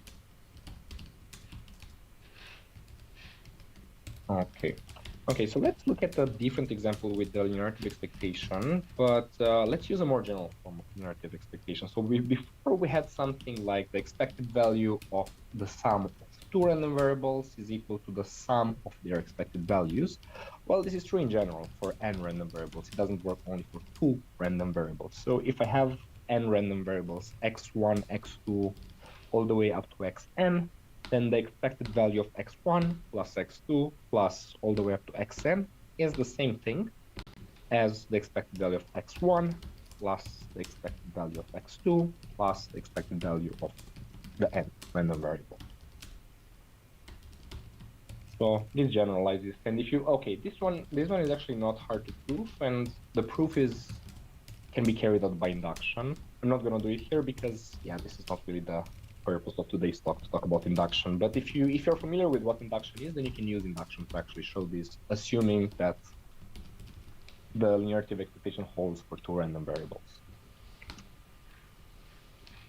Okay, so let's look at a different example with the linearity of expectation, but let's use a more general form of linearity of expectation. So before we had something like the expected value of the sum of two random variables is equal to the sum of their expected values. Well, this is true in general for n random variables. It doesn't work only for 2 random variables. So if I have n random variables, x1, x2, all the way up to xn, then the expected value of x1 plus x2 plus all the way up to xn is the same thing as the expected value of x1 plus the expected value of x2 plus the expected value of the n random variable. So this generalizes, and if you this one is actually not hard to prove, and the proof can be carried out by induction. I'm not going to do it here because this is not really the purpose of today's talk to talk about induction. But if you're familiar with what induction is, then you can use induction to actually show this, assuming that the linearity of expectation holds for 2 random variables.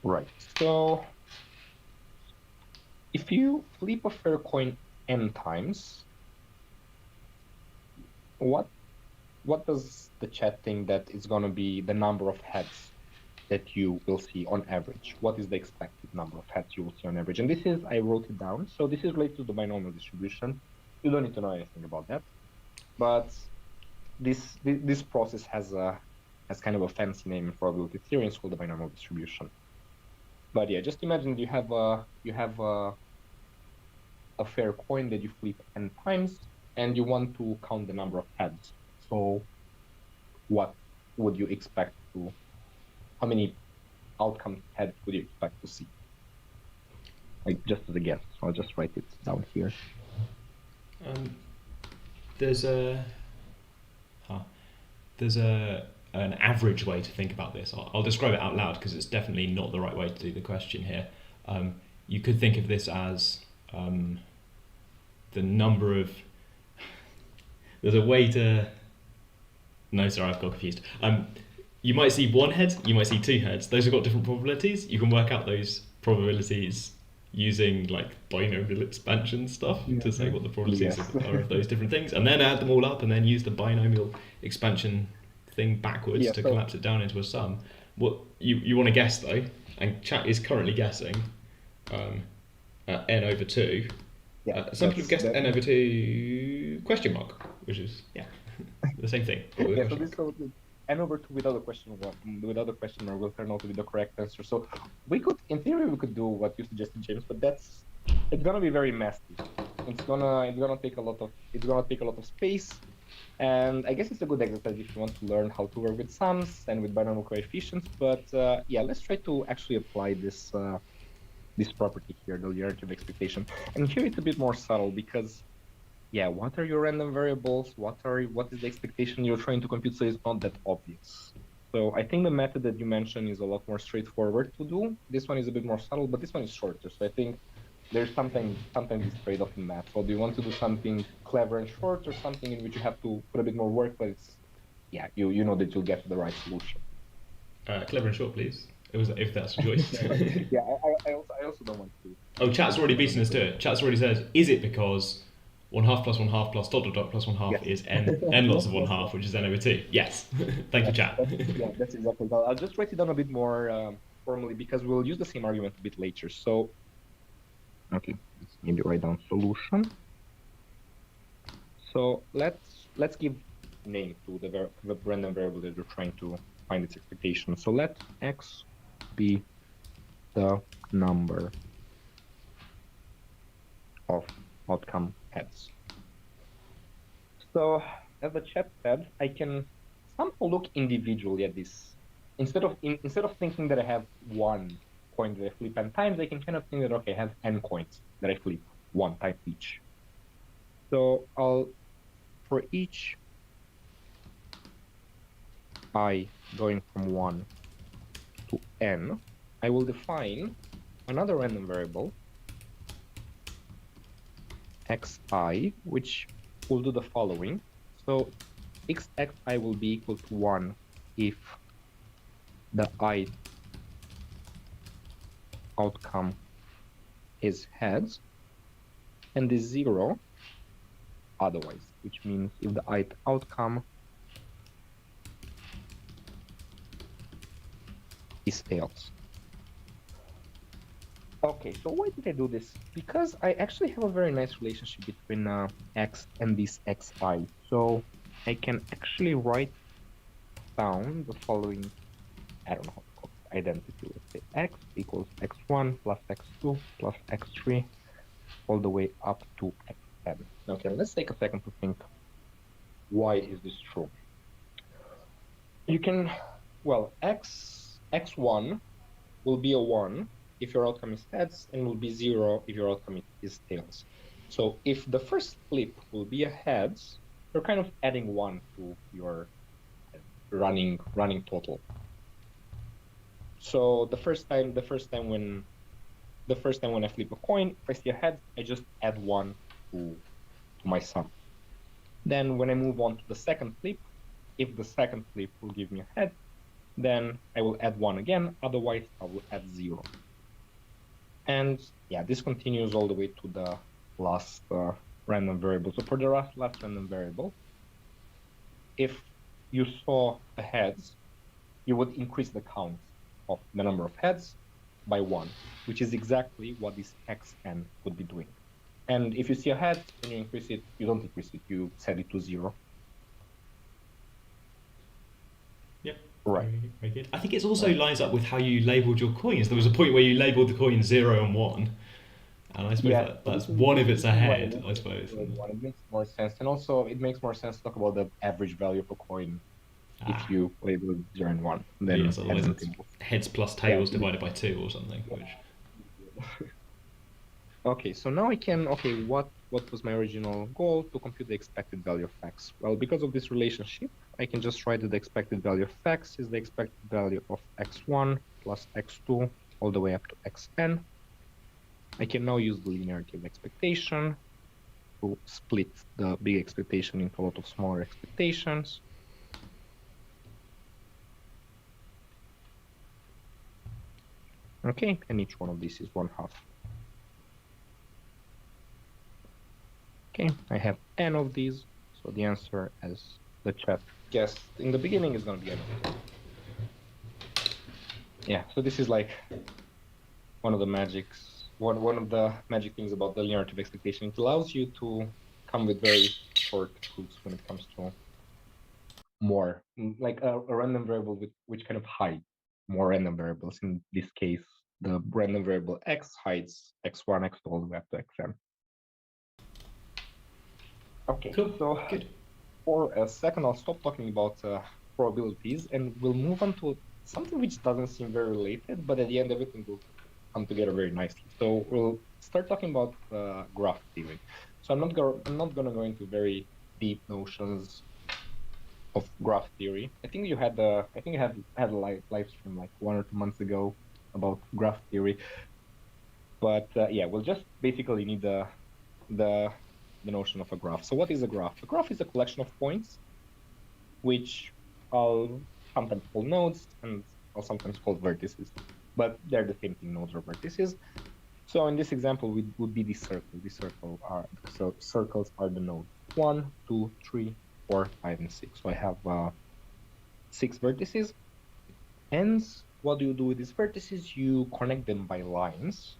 Right. So if you flip a fair coin n times, what does the chat think that is going to be the number of heads that you will see on average? What is the expected number of heads you will see on average? And this is, I wrote it down. So this is related to the binomial distribution. You don't need to know anything about that. But this process has kind of a fancy name in probability theory. It's called the binomial distribution. But yeah, just imagine you have a fair coin that you flip n times, and you want to count the number of heads. So what would you expect to? How many outcome heads would you expect to see? Like just as a guess. I'll just write it down here. There's an average way to think about this. I'll describe it out loud because it's definitely not the right way to do the question here. You could think of this as the number of. There's a way to. No, sorry, I've got confused. You might see 1 head, you might see 2 heads. Those have got different probabilities. You can work out those probabilities using like binomial expansion stuff to say what the probabilities are of those different things, and then add them all up and then use the binomial expansion thing backwards to collapse it down into a sum. What you want to guess though, and chat is currently guessing n over 2. Some people have guessed n over 2 question mark, which is the same thing. So n over 2 without a question mark will turn out to be the correct answer. So in theory, we could do what you suggested, James, but it's gonna be very messy. It's gonna take a lot of space, and I guess it's a good exercise if you want to learn how to work with sums and with binomial coefficients. But let's try to actually apply this property here, the linearity of expectation. And here it's a bit more subtle because. What are your random variables? What is the expectation you're trying to compute? So it's not that obvious. So I think the method that you mentioned is a lot more straightforward to do. This one is a bit more subtle, but this one is shorter. So I think there's sometimes this trade-off in math. So do you want to do something clever and short, or something in which you have to put a bit more work, but it's you know that you'll get to the right solution. Clever and short, please. If that's a choice. I also don't want to. Oh, chat's already beaten us to it. Chat's already said, is it because 1/2 plus 1/2 plus dot dot dot plus 1/2 Yes. is n lots of Yes, 1/2, yes. which is n over 2. Yes. Thank you, Yes, chat. that's exactly that. I'll just write it down a bit more formally because we'll use the same argument a bit later. So, okay, let's maybe write down solution. So let's give name to the random variable that we're trying to find its expectation. So let x be the number of outcome heads. So as the chat said, I can somehow look individually at this. Instead of thinking that I have one coin that I flip n times, I can kind of think that, okay, I have n coins that I flip one time each. So for each I going from 1 to n, I will define another random variable, xi, which will do the following. So xi will be equal to 1 if the ith outcome is heads, and is 0 otherwise, which means if the ith outcome is tails. Okay, so why did I do this? Because I actually have a very nice relationship between x and this xi. So I can actually write down the following, I don't know how to call it, identity. Let's say x equals x1 plus x2 plus x3 all the way up to xn. Okay, let's take a second to think, why is this true? You can, well, x1 will be a 1 if your outcome is heads, and will be 0 if your outcome is tails. So if the first flip will be a heads, you're kind of adding 1 to your running total. So the first time when I flip a coin, if I see a head, I just add 1 to my sum. Then when I move on to the second flip, if the second flip will give me a head, then I will add 1 again, otherwise I will add 0. And yeah, this continues all the way to the last random variable. So for the last random variable, if you saw a heads, you would increase the count of the number of heads by 1, which is exactly what this xn would be doing. And if you see a head and you increase it, you don't increase it, you set it to 0. Yep. Right. Very, very good. I think it also lines up with how you labelled your coins. There was a point where you labelled the coins 0 and 1. And I suppose that's one if it's ahead, I suppose. It makes more sense. And also, it makes more sense to talk about the average value of a coin if you label it 0 and 1. Then yes, otherwise it's heads plus tails divided by 2 or something. Yeah. Which... Okay, so now I can, what was my original goal? To compute the expected value of x. Well, because of this relationship, I can just write that the expected value of x is the expected value of x1 plus x2 all the way up to xn. I can now use the linearity of expectation to split the big expectation into a lot of smaller expectations. Okay, and each one of these is 1/2. Okay, I have n of these, so the answer, as the chat guessed in the beginning, is going to be n of these. Yeah, so this is like one of the magic things about the linearity of expectation. It allows you to come with very short proofs when it comes to more, like a random variable which kind of hides more random variables. In this case, the random variable x hides x1, x2 all the way up to xn. Okay, cool. So good. For a second, I'll stop talking about probabilities and we'll move on to something which doesn't seem very related, but at the end, everything will come together very nicely. So we'll start talking about graph theory. So I'm not going to go into very deep notions of graph theory. I think you had a live stream like 1 or 2 months ago about graph theory. But yeah, we'll just basically need the notion of a graph. So what is a graph? A graph is a collection of points, which I'll sometimes call nodes and I'll sometimes call vertices, but they're the same thing, nodes or vertices. So in this example, it would be this circle. This circle are so circles are the nodes 1, 2, 3, 4, 5, and 6. So I have 6 vertices. And what do you do with these vertices? You connect them by lines,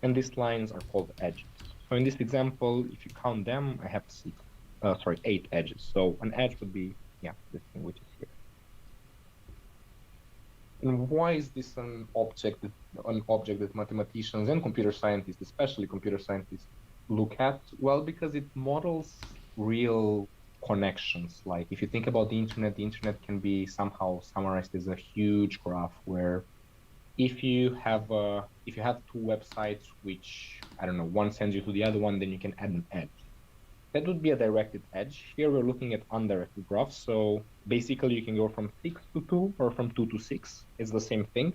and these lines are called edges. So in this example, if you count them, I have 8 edges. So an edge would be, yeah, this thing which is here. And why is this an object that mathematicians and computer scientists, especially computer scientists, look at? Well, because it models real connections. Like if you think about the internet can be somehow summarized as a huge graph where if you have two websites which, I don't know, one sends you to the other one, then you can add an edge. That would be a directed edge. Here we're looking at undirected graphs. So basically you can go from 6 to 2 or from 2 to 6. It's the same thing.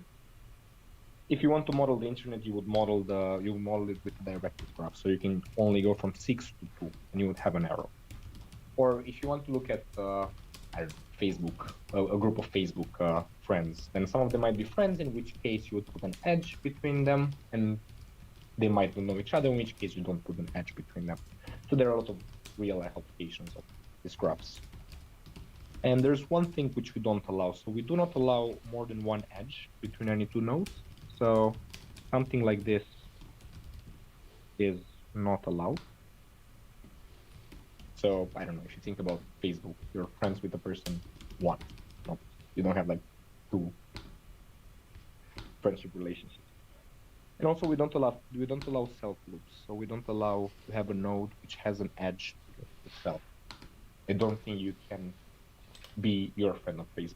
If you want to model the internet, you would model it with a directed graph. So you can only go from 6 to 2 and you would have an arrow. Or if you want to look at I don't know, Facebook, a group of Facebook friends, then some of them might be friends, in which case you would put an edge between them, and they might not know each other, in which case you don't put an edge between them. So there are a lot of real applications of these graphs. And there's one thing which we don't allow. So we do not allow more than one edge between any two nodes. So something like this is not allowed. So I don't know, if you think about Facebook, you're friends with the person one. No, you don't have like two friendship relationships. And also we don't allow self loops. So we don't allow to have a node which has an edge to itself. I don't think you can be your friend on Facebook.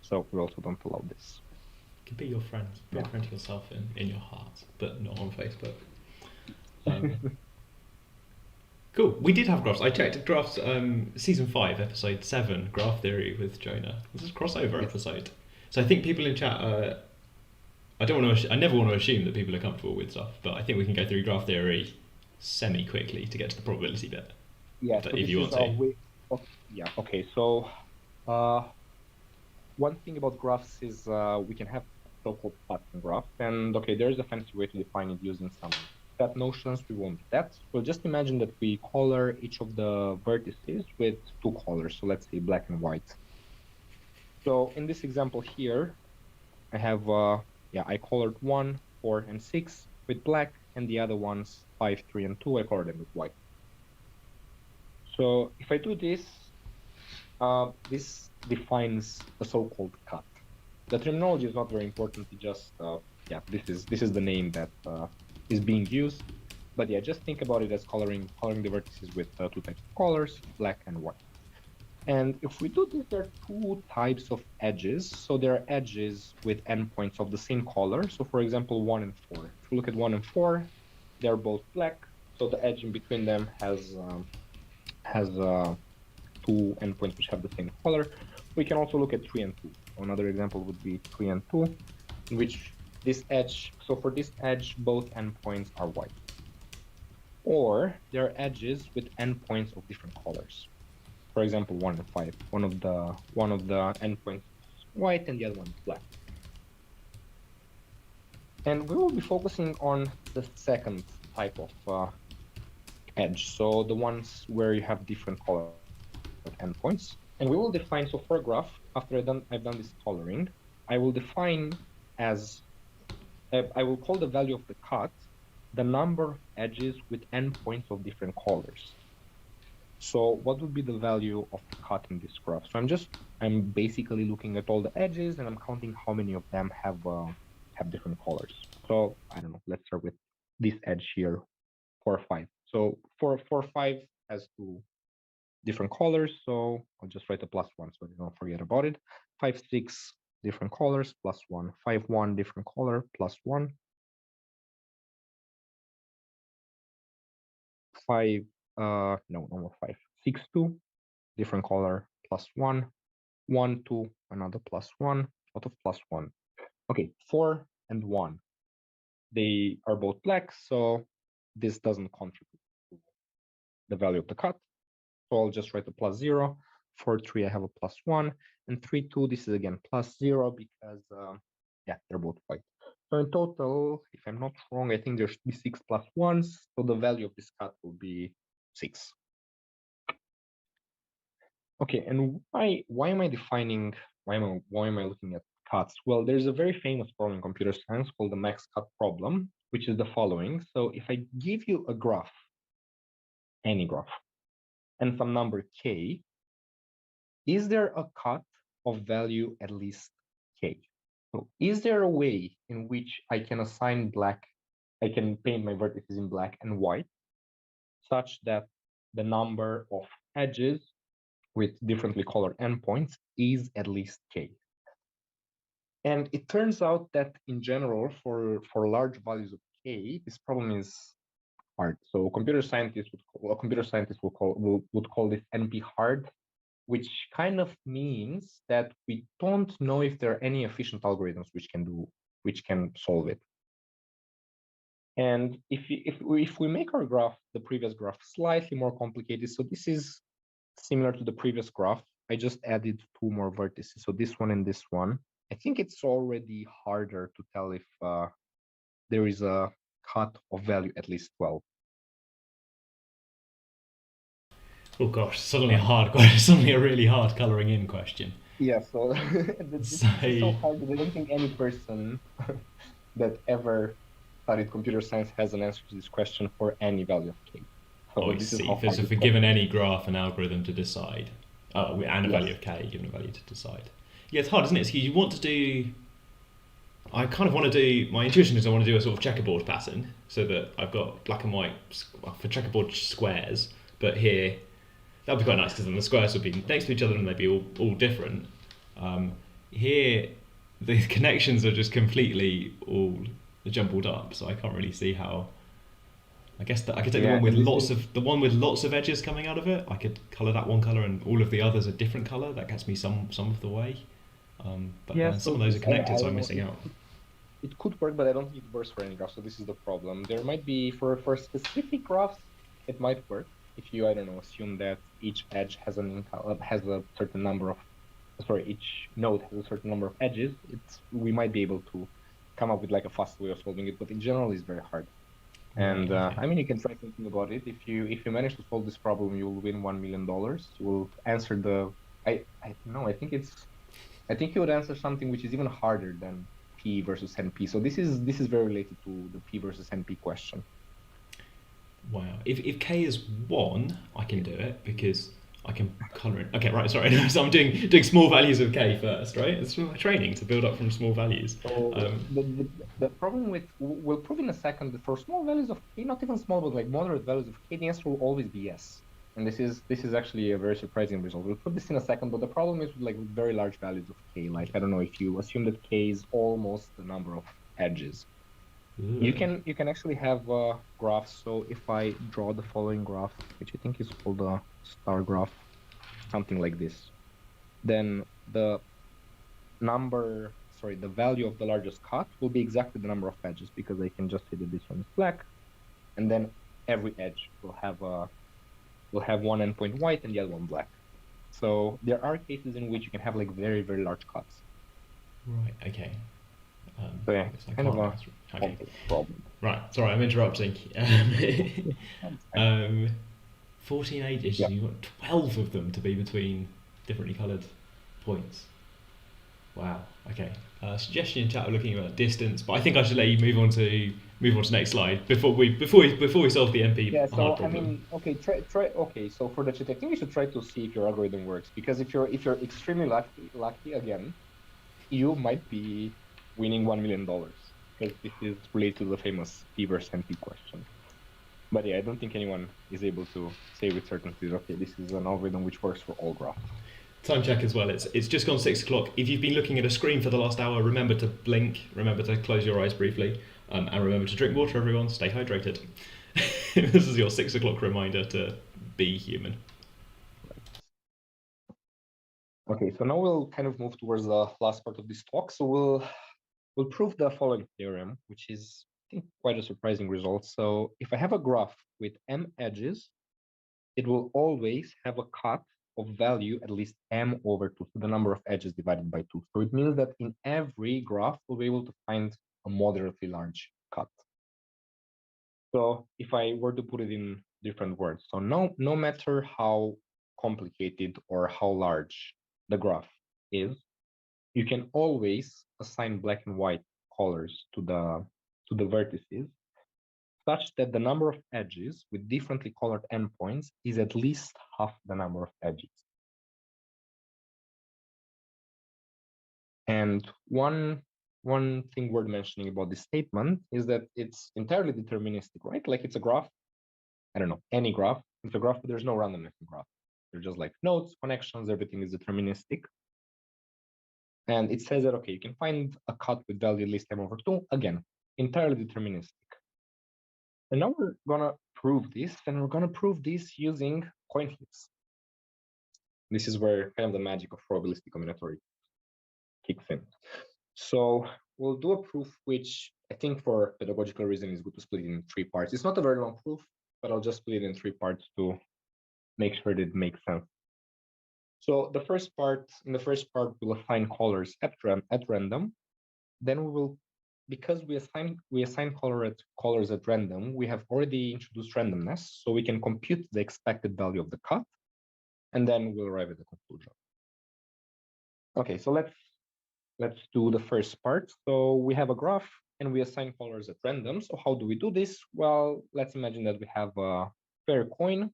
So we also don't allow this. You can be your friends. Be a friend to yourself in your heart, but not on Facebook. Cool. We did have graphs. I checked graphs. Season 5, episode 7, graph theory with Jonah. This is a crossover episode. So I think people in chat. I don't want to. I never want to assume that people are comfortable with stuff, but I think we can go through graph theory semi quickly to get to the probability bit. Yeah. If you want to. Yeah. Okay. So, one thing about graphs is we can have so-called pattern graph, and okay, there is a fancy way to define it using some set notions. We won't do that. So just imagine that we color each of the vertices with 2 colors. So let's say black and white. So in this example here, I have I colored 1, 4, and 6 with black, and the other ones 5, 3, and 2 I colored them with white. So if I do this, this defines a so-called cut. The terminology is not very important. It just this is the name that is being used. But yeah, just think about it as coloring the vertices with 2 types of colors, black and white. And if we do this, there are 2 types of edges. So there are edges with endpoints of the same color. So for example, 1 and 4. If you look at 1 and 4, they're both black. So the edge in between them has 2 endpoints which have the same color. We can also look at 3 and 2. Another example would be 3 and 2, in which this edge, so for this edge, both endpoints are white. Or there are edges with endpoints of different colors. For example, 1 and 5. One of the endpoints is white and the other one is black. And we will be focusing on the second type of edge. So the ones where you have different color endpoints. And we will define, so for a graph, after I've done this coloring, I will define as, I will call the value of the cut the number of edges with endpoints of different colors. So what would be the value of the cut in this graph? So I'm basically looking at all the edges and I'm counting how many of them have different colors. So I don't know, let's start with this edge here, 4 or 5. So 4 or 5 has 2 different colors, so I'll just write a +1 so you don't forget about it. 5, 6 different colors, +1. 5, 1 different color, +1. 5, no more 5. 6, 2 different color, +1. 1, 2 another +1, out of +1. Okay, 4 and 1, they are both black, so this doesn't contribute to the value of the cut. So I'll just write a +0. For 3, I have a +1, and 3, 2, this is again +0 because they're both white. So in total, if I'm not wrong, I think there should be 6 plus 1s. So the value of this cut will be 6. Okay, and why am I defining, why am I looking at cuts? Well, there's a very famous problem in computer science called the max cut problem, which is the following. So if I give you a graph, any graph, and some number k, is there a cut of value at least k? So is there a way in which I can assign black, I can paint my vertices in black and white, such that the number of edges with differently colored endpoints is at least k? And it turns out that in general, for large values of k, this problem is hard. So computer scientists would call this NP hard, which kind of means that we don't know if there are any efficient algorithms which can solve it. And if we make our graph, the previous graph, slightly more complicated, so this is similar to the previous graph. I just added 2 more vertices, so this one and this one. I think it's already harder to tell if there is a cut of value at least 12. Oh gosh, suddenly a hard question. Suddenly a really hard colouring in question. Yeah, so this is so hard that I don't think any person that ever studied computer science has an answer to this question for any value of k. So I see. So for given any graph and algorithm to decide, and a value of k, given a value to decide. Yeah, it's hard, isn't it? So you want to do. I kind of want to do. My intuition is I want to do a sort of checkerboard pattern, so that I've got black and white for checkerboard squares. But here, that'd be quite nice because then the squares would be next to each other and they'd be all different. Here, the connections are just completely all jumbled up, so I can't really see how. I guess that I could take the one with lots of edges coming out of it. I could color that one color, and all of the others a different color. That gets me some of the way. But yeah, some of those are connected, so I'm missing out. It could work, but I don't think it works for any graph. So this is the problem. There might be for specific graphs, it might work if you, I don't know, assume that each edge has a certain number of, each node has a certain number of edges. We might be able to come up with like a fast way of solving it, but in general, it's very hard. And I mean, you can try thinking about it. If you manage to solve this problem, you will win $1 million. You will answer I think you would answer something which is even harder than P versus NP. So this is very related to the P versus NP question. Wow. If K is 1, I can do it because I can color it. Okay, right. Sorry. So I'm doing small values of K first, right? It's my training to build up from small values. So the problem with, we'll prove in a second that for small values of K, not even small, but like moderate values of K, the answer will always be yes. And this is actually a very surprising result. We'll put this in a second, but the problem is with very large values of K. Like, I don't know, if you assume that K is almost the number of edges. You can actually have graphs. So if I draw the following graph, which I think is called a star graph, something like this, then the value of the largest cut will be exactly the number of edges, because I can just say that this one is black, and then every edge will have one endpoint white and the other one black. So there are cases in which you can have like very, very large cuts. Right. Okay. So yeah, it's kind of a problem. Right. Sorry, I'm interrupting. 14 edges. Yeah. You've got 12 of them to be between differently coloured points. Wow. Okay. Suggestion in chat are looking at distance, but I think I should let you move on to next slide before we solve the NP. Yeah. So I mean, okay. Try. Okay. So for the chat, I think you should try to see if your algorithm works, because if you're extremely lucky again, you might be winning $1 million, because this is related to the famous P versus NP question. But yeah, I don't think anyone is able to say with certainty, okay, this is an algorithm which works for all graphs. Time check as well. It's just gone 6 o'clock. If you've been looking at a screen for the last hour, remember to blink. Remember to close your eyes briefly, and remember to drink water. Everyone, stay hydrated. This is your 6 o'clock reminder to be human. Okay, so now we'll kind of move towards the last part of this talk. So we'll prove the following theorem, which is, I think, quite a surprising result. So if I have a graph with m edges, it will always have a cut of value at least m over 2, so the number of edges divided by 2. So it means that in every graph, we'll be able to find a moderately large cut. So if I were to put it in different words, so no matter how complicated or how large the graph is, you can always assign black and white colors to the vertices, such that the number of edges with differently colored endpoints is at least half the number of edges. And one thing worth mentioning about this statement is that it's entirely deterministic, right? Like it's a graph, I don't know, any graph. It's a graph, but there's no randomness in graph. They're just like nodes, connections, everything is deterministic. And it says that, okay, you can find a cut with value at least m/2, again, entirely deterministic. And now we're gonna prove this, and we're gonna prove this using coin flips. This is where kind of the magic of probabilistic combinatorics kicks in. So we'll do a proof, which I think for pedagogical reason is good to split it in 3 parts. It's not a very long proof, but I'll just split it in 3 parts to make sure that it makes sense. So in the first part, we'll assign colors at random. Then we will, because we assign colors at random, we have already introduced randomness, so we can compute the expected value of the cut, and then we'll arrive at the conclusion. Okay, so let's do the first part. So we have a graph and we assign colors at random. So how do we do this? Well, let's imagine that we have a fair coin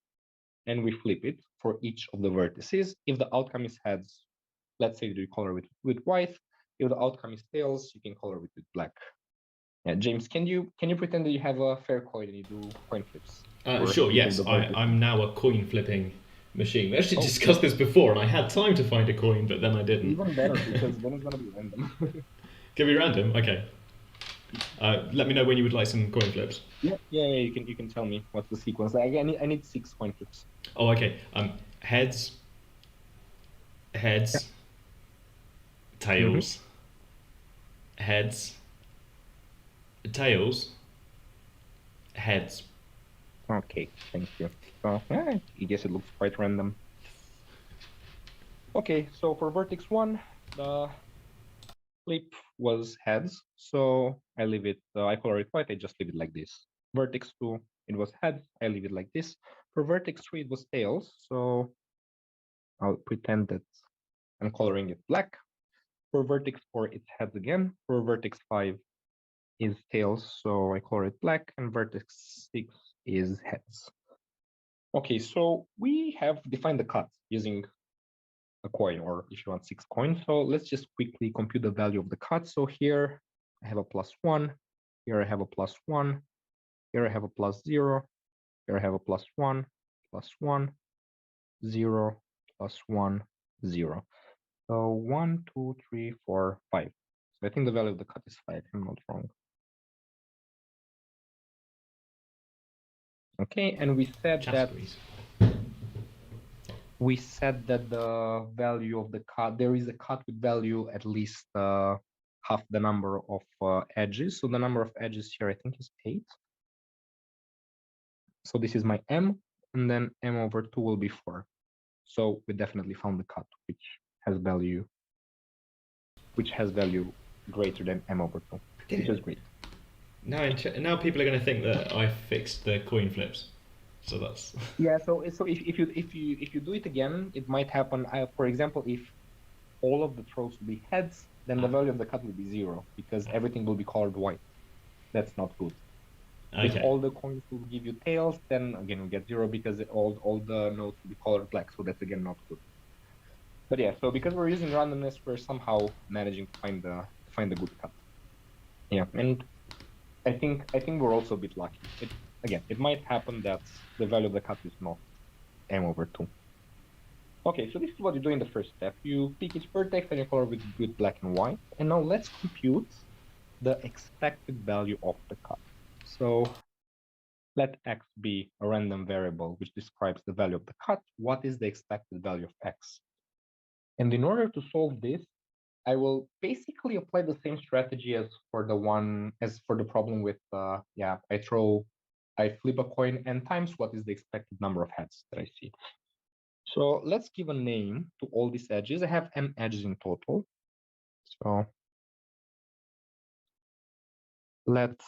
and we flip it for each of the vertices. If the outcome is heads, let's say you color with white. If the outcome is tails, you can color it with black. Yeah, James, can you pretend that you have a fair coin and you do coin flips? Sure, yes. I'm now a coin flipping machine. We actually discussed this before, and I had time to find a coin, but then I didn't. Even better, because then it's going to be random. Can be random? Okay. Let me know when you would like some coin flips. Yeah. You can tell me what's the sequence. I need 6 coin flips. Oh, okay. Heads, yeah. Tails, heads, tails, heads. Okay, thank you. So I guess it looks quite random. Okay, so for vertex 1, the flip was heads, so I leave it. I color it white. I just leave it like this. Vertex 2, it was heads. I leave it like this. For vertex 3, it was tails, so I'll pretend that I'm coloring it black. For vertex 4, it's heads again. For vertex 5 is tails, so I color it black, and vertex 6 is heads. Okay, so we have defined the cut using a coin, or if you want 6 coins. So let's just quickly compute the value of the cut. So here I have a +1, here I have a +1, here I have a +0, here I have a +1, +1, 0, +1, 0. So 1, 2, 3, 4, 5. So I think the value of the cut is 5. I'm not wrong. Okay, and we said that the value of the cut, there is a cut with value at least half the number of edges. So the number of edges here, I think, is 8. So this is my m, and then m/2 will be 4. So we definitely found the cut, which has value greater than m/2, which is great. Now people are going to think that I fixed the coin flips. So that's yeah. So if you do it again, it might happen. For example, if all of the throws will be heads, then the value of the cut will be 0 because everything will be colored white. That's not good. Okay. If all the coins will give you tails, then again we get 0 because all the nodes will be colored black. So that's again not good. But yeah, so because we're using randomness, we're somehow managing to find the good cut. Yeah, and I think we're also a bit lucky. It might happen that the value of the cut is not m/2. Okay, so this is what you do in the first step. You pick each vertex and you color with black and white. And now let's compute the expected value of the cut. So let x be a random variable which describes the value of the cut. What is the expected value of x? And in order to solve this, I will basically apply the same strategy as for the problem with I flip a coin n times what is the expected number of heads that I see. So let's give a name to all these edges. I have m edges in total. So let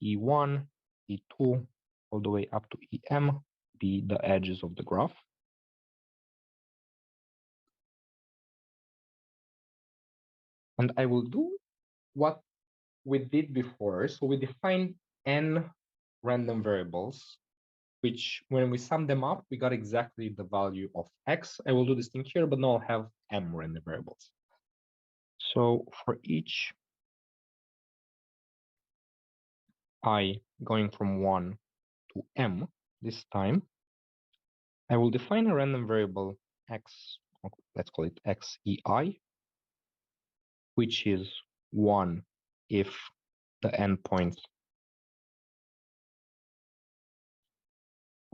E1, E2, all the way up to EM be the edges of the graph. And I will do what we did before. So we defined n random variables, which when we sum them up, we got exactly the value of x. I will do this thing here, but now I'll have m random variables. So for each I going from 1 to m this time, I will define a random variable x, let's call it xei, which is 1 if the endpoints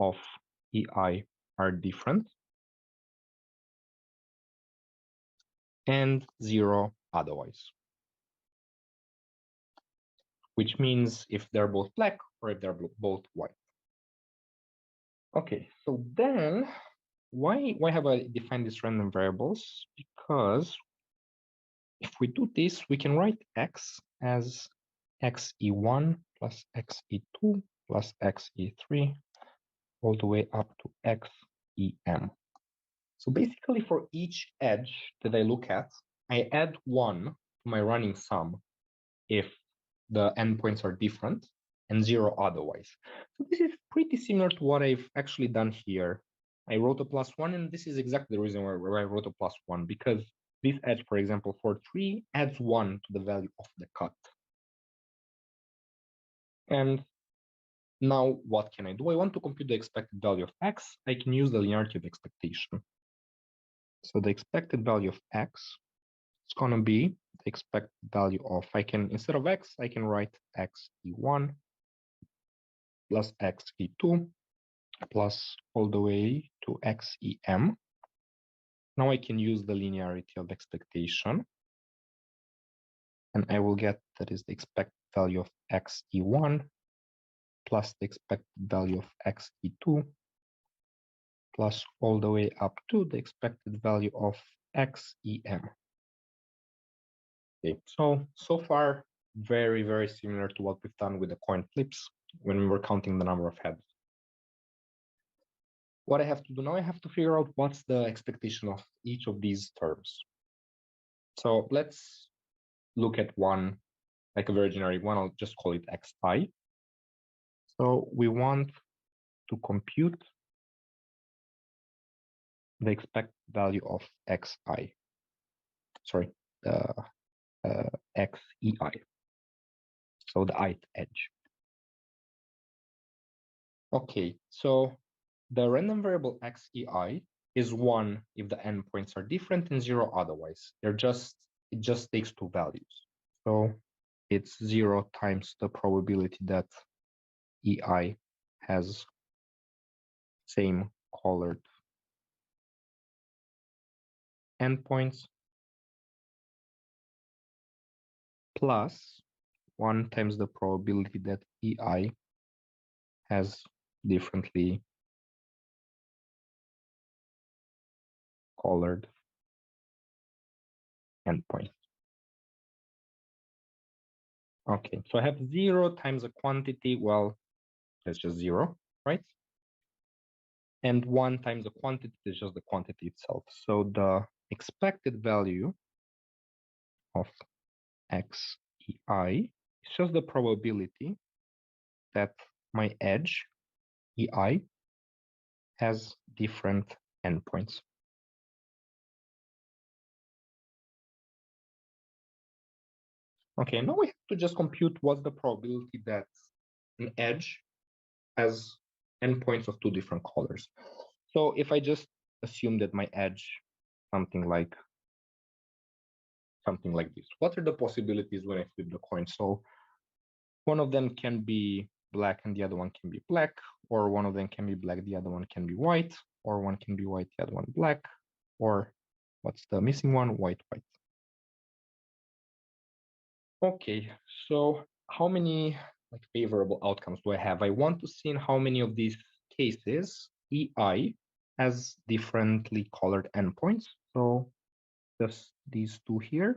of ei are different, and 0 otherwise, which means if they're both black or if they're both white. Okay, so then why have I defined these random variables? Because if we do this, we can write x as xe1 plus xe2 plus xe3 all the way up to xem. So basically for each edge that I look at, I add 1 to my running sum if the endpoints are different, and 0 otherwise. So this is pretty similar to what I've actually done here. I wrote a +1, and this is exactly the reason why I wrote a +1, because this edge, for example, for 3 adds 1 to the value of the cut. And now what can I do? I want to compute the expected value of x. I can use the linearity of expectation. So the expected value of x is going to be the expected value of, instead of x, I can write xe1 plus xe2 plus all the way to xem. Now I can use the linearity of expectation, and I will get that is the expected value of xe1 plus the expected value of xe2 plus all the way up to the expected value of xem. Okay, so far, very, very similar to what we've done with the coin flips when we were counting the number of heads. What I have to do now, I have to figure out what's the expectation of each of these terms. So let's look at one, like a very generic one. I'll just call it xi. So we want to compute the expected value of xi. Sorry, xei. So the ith edge. Okay, so the random variable xei is 1 if the endpoints are different and 0 otherwise. It just takes two values. So it's 0 times the probability that ei has same colored endpoints plus 1 times the probability that ei has differently colored endpoints. Okay, so I have 0 times a quantity. Well, that's just 0, right? And 1 times the quantity is just the quantity itself. So the expected value of xei is just the probability that my edge ei has different endpoints. Okay, now we have to just compute what's the probability that an edge has endpoints of two different colors. So if I just assume that my edge something like this, what are the possibilities when I flip the coin? So one of them can be black and the other one can be black, or one of them can be black, the other one can be white, or one can be white, the other one black, or what's the missing one? White, white. Okay, so how many favorable outcomes do I have? I want to see in how many of these cases ei has differently colored endpoints. So just these two here.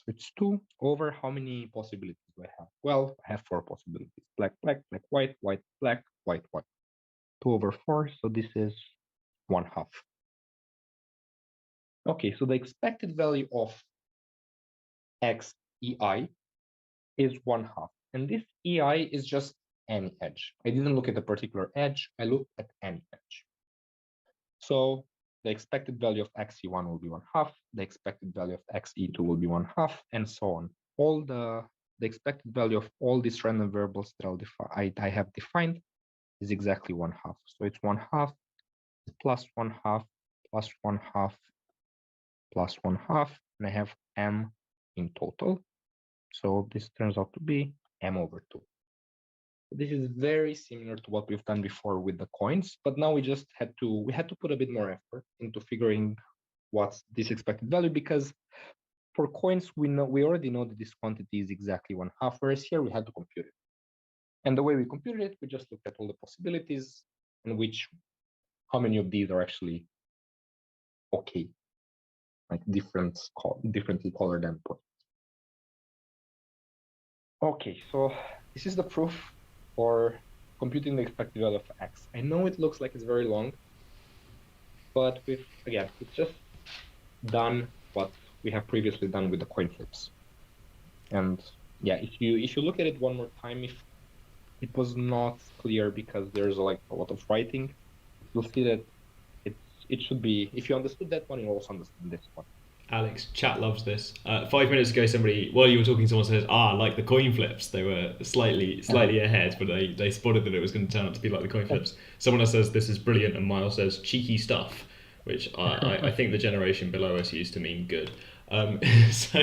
So it's 2 over how many possibilities do I have? Well, I have 4 possibilities. Black, black, black, white, white, black, white, white. 2 over 4, so this is 1/2. Okay, so the expected value of x EI is 1/2. And this EI is just any edge. I didn't look at a particular edge, I looked at any edge. So the expected value of xe1 will be 1/2, the expected value of xe2 will be 1/2, and so on. All the expected value of all these random variables that I have defined is exactly 1/2. So it's 1/2 plus 1/2 plus 1/2 plus 1/2, and I have m in total. So this turns out to be m over 2. This is very similar to what we've done before with the coins, but now we just had to put a bit more effort into figuring what's this expected value, because for coins we already know that this quantity is exactly 1/2, whereas here we had to compute it. And the way we computed it, we just looked at all the possibilities and how many of these are actually okay, like differently colored endpoints. Okay, so this is the proof for computing the expected value of x. I know it looks like it's very long, but again, it's just done what we have previously done with the coin flips. And yeah, if you look at it one more time, if it was not clear because there's like a lot of writing, you'll see that it should be, if you understood that one, you'll also understand this one. Alex, chat loves this. 5 minutes ago, while you were talking, someone said, like the coin flips. They were slightly ahead, but they spotted that it was going to turn out to be like the coin flips. Someone else says, this is brilliant, and Miles says, cheeky stuff, which I think the generation below us used to mean good. So,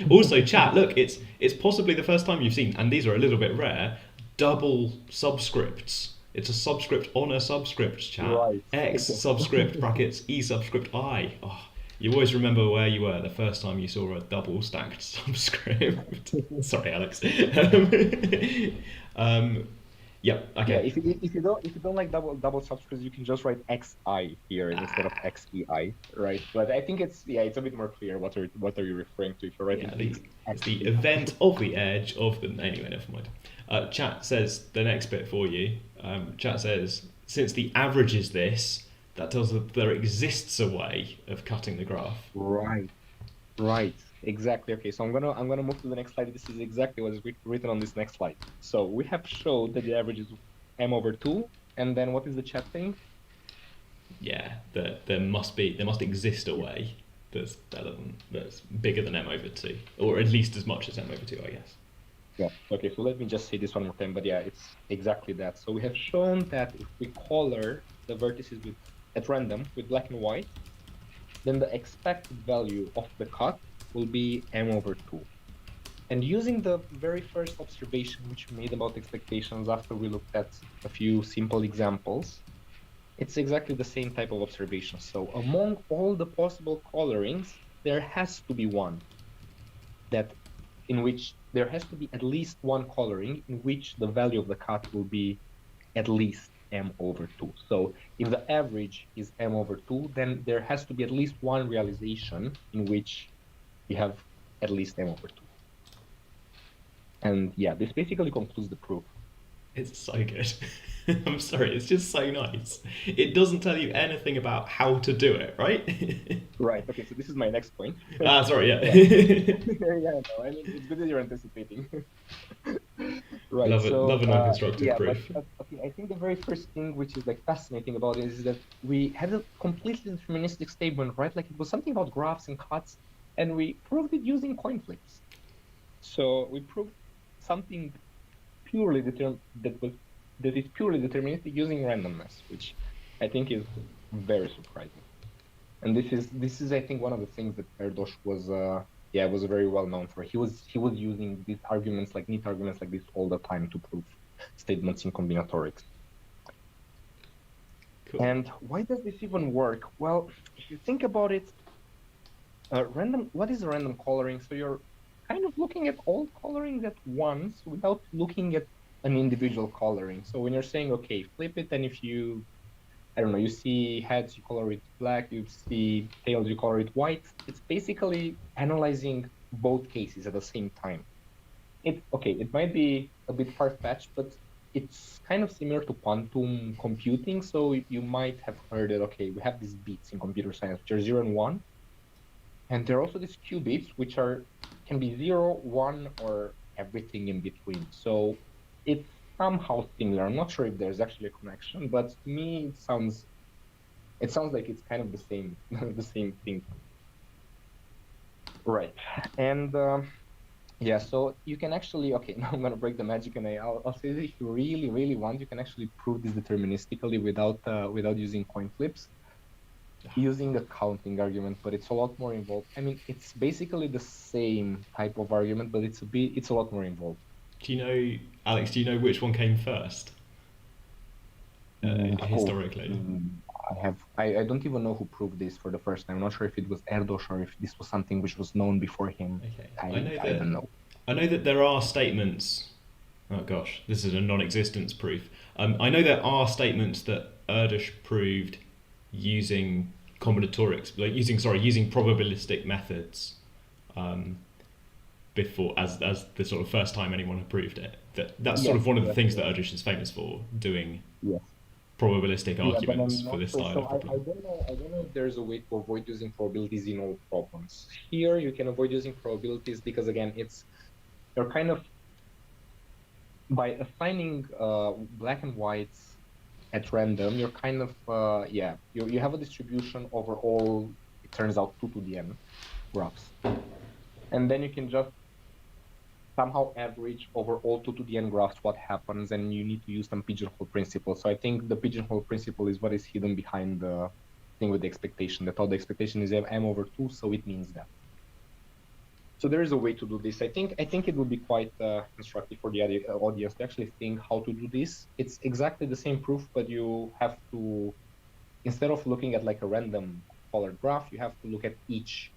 also, chat, look, it's possibly the first time you've seen, and these are a little bit rare, double subscripts. It's a subscript on a subscript, chat. Right. X subscript brackets E subscript I. Oh, you always remember where you were the first time you saw a double stacked subscript. Sorry, Alex. Yeah. Okay. Yeah, if you don't like double subscripts, you can just write XI here instead of XEI, right? But I think it's a bit more clear what are you referring to if you're writing. It's the event of the edge of the. Anyway, never mind. Chat says the next bit for you. Chat says, since the average is this, that tells us that there exists a way of cutting the graph. Right. Exactly. Okay, so I'm gonna move to the next slide. This is exactly what is written on this next slide. So we have showed that the average is m over 2, and then what is the chat thing? Yeah, there must exist a way that's bigger than m over 2, or at least as much as m over 2, I guess. Yeah. Okay, so let me just say this one more time. But yeah, it's exactly that. So we have shown that if we color the vertices at random with black and white, then the expected value of the cut will be m over 2. And using the very first observation which we made about expectations after we looked at a few simple examples, it's exactly the same type of observation. So among all the possible colorings, there has to be one in which there has to be at least one coloring in which the value of the cut will be at least m over 2. So if the average is m over 2, then there has to be at least one realization in which we have at least m over 2. And yeah, this basically concludes the proof. It's so good. I'm sorry, it's just so nice. It doesn't tell you anything about how to do it, right? Right, okay, so this is my next point. Sorry, yeah. Yeah, no, I mean, it's good that you're anticipating. Right, love a non-constructive proof. But okay, I think the very first thing which is like fascinating about it is that we had a completely deterministic statement, right? Like it was something about graphs and cuts, and we proved it using coin flips. So we proved something that is purely deterministic using randomness, which I think is very surprising. And this is I think one of the things that Erdos was very well known for. He was using these arguments, like neat arguments like this all the time to prove statements in combinatorics. Cool. And why does this even work? Well, if you think about it, what is a random coloring? So you're kind of looking at all colorings at once without looking at an individual coloring. So when you're saying, okay, flip it, and if you see heads, you color it black, you see tails, you color it white. It's basically analyzing both cases at the same time. It might be a bit far-fetched, but it's kind of similar to quantum computing. So you might have heard that, okay, we have these bits in computer science, which are 0 and 1. And there are also these qubits, which can be 0, 1, or everything in between. So it's somehow similar. I'm not sure if there's actually a connection, but to me, it sounds like it's kind of the same, the same thing. Right. And yeah, so you can actually, okay, now I'm going to break the magic, and I'll say that if you really, really want, you can actually prove this deterministically without using coin flips, using a counting argument, but it's a lot more involved. I mean, it's basically the same type of argument, but it's a lot more involved. Do you know, Alex, do you know which one came first? Historically? I don't even know who proved this for the first time. I'm not sure if it was Erdos or if this was something which was known before him. Okay. I don't know. I know that there are statements. Oh gosh, this is a non-existence proof. I know there are statements that Erdős proved using combinatorics, using probabilistic methods, before as the sort of first time anyone had proved it. That's sort of one of the things that Erdős is famous for, doing probabilistic arguments for this style of problem. I don't know if there's a way to avoid using probabilities in all problems. Here you can avoid using probabilities because, again, you're kind of, by assigning black and whites at random, you're kind of you have a distribution over all, it turns out, 2 to the n graphs, and then you can just somehow average over all 2 to the n graphs what happens, and you need to use some pigeonhole principle. So I think the pigeonhole principle is what is hidden behind the thing with the expectation, that all the expectation is m over 2, so it means that. So there is a way to do this. I think it would be quite instructive for the audience to actually think how to do this. It's exactly the same proof, but you have to, instead of looking at like a random colored graph, you have to look at each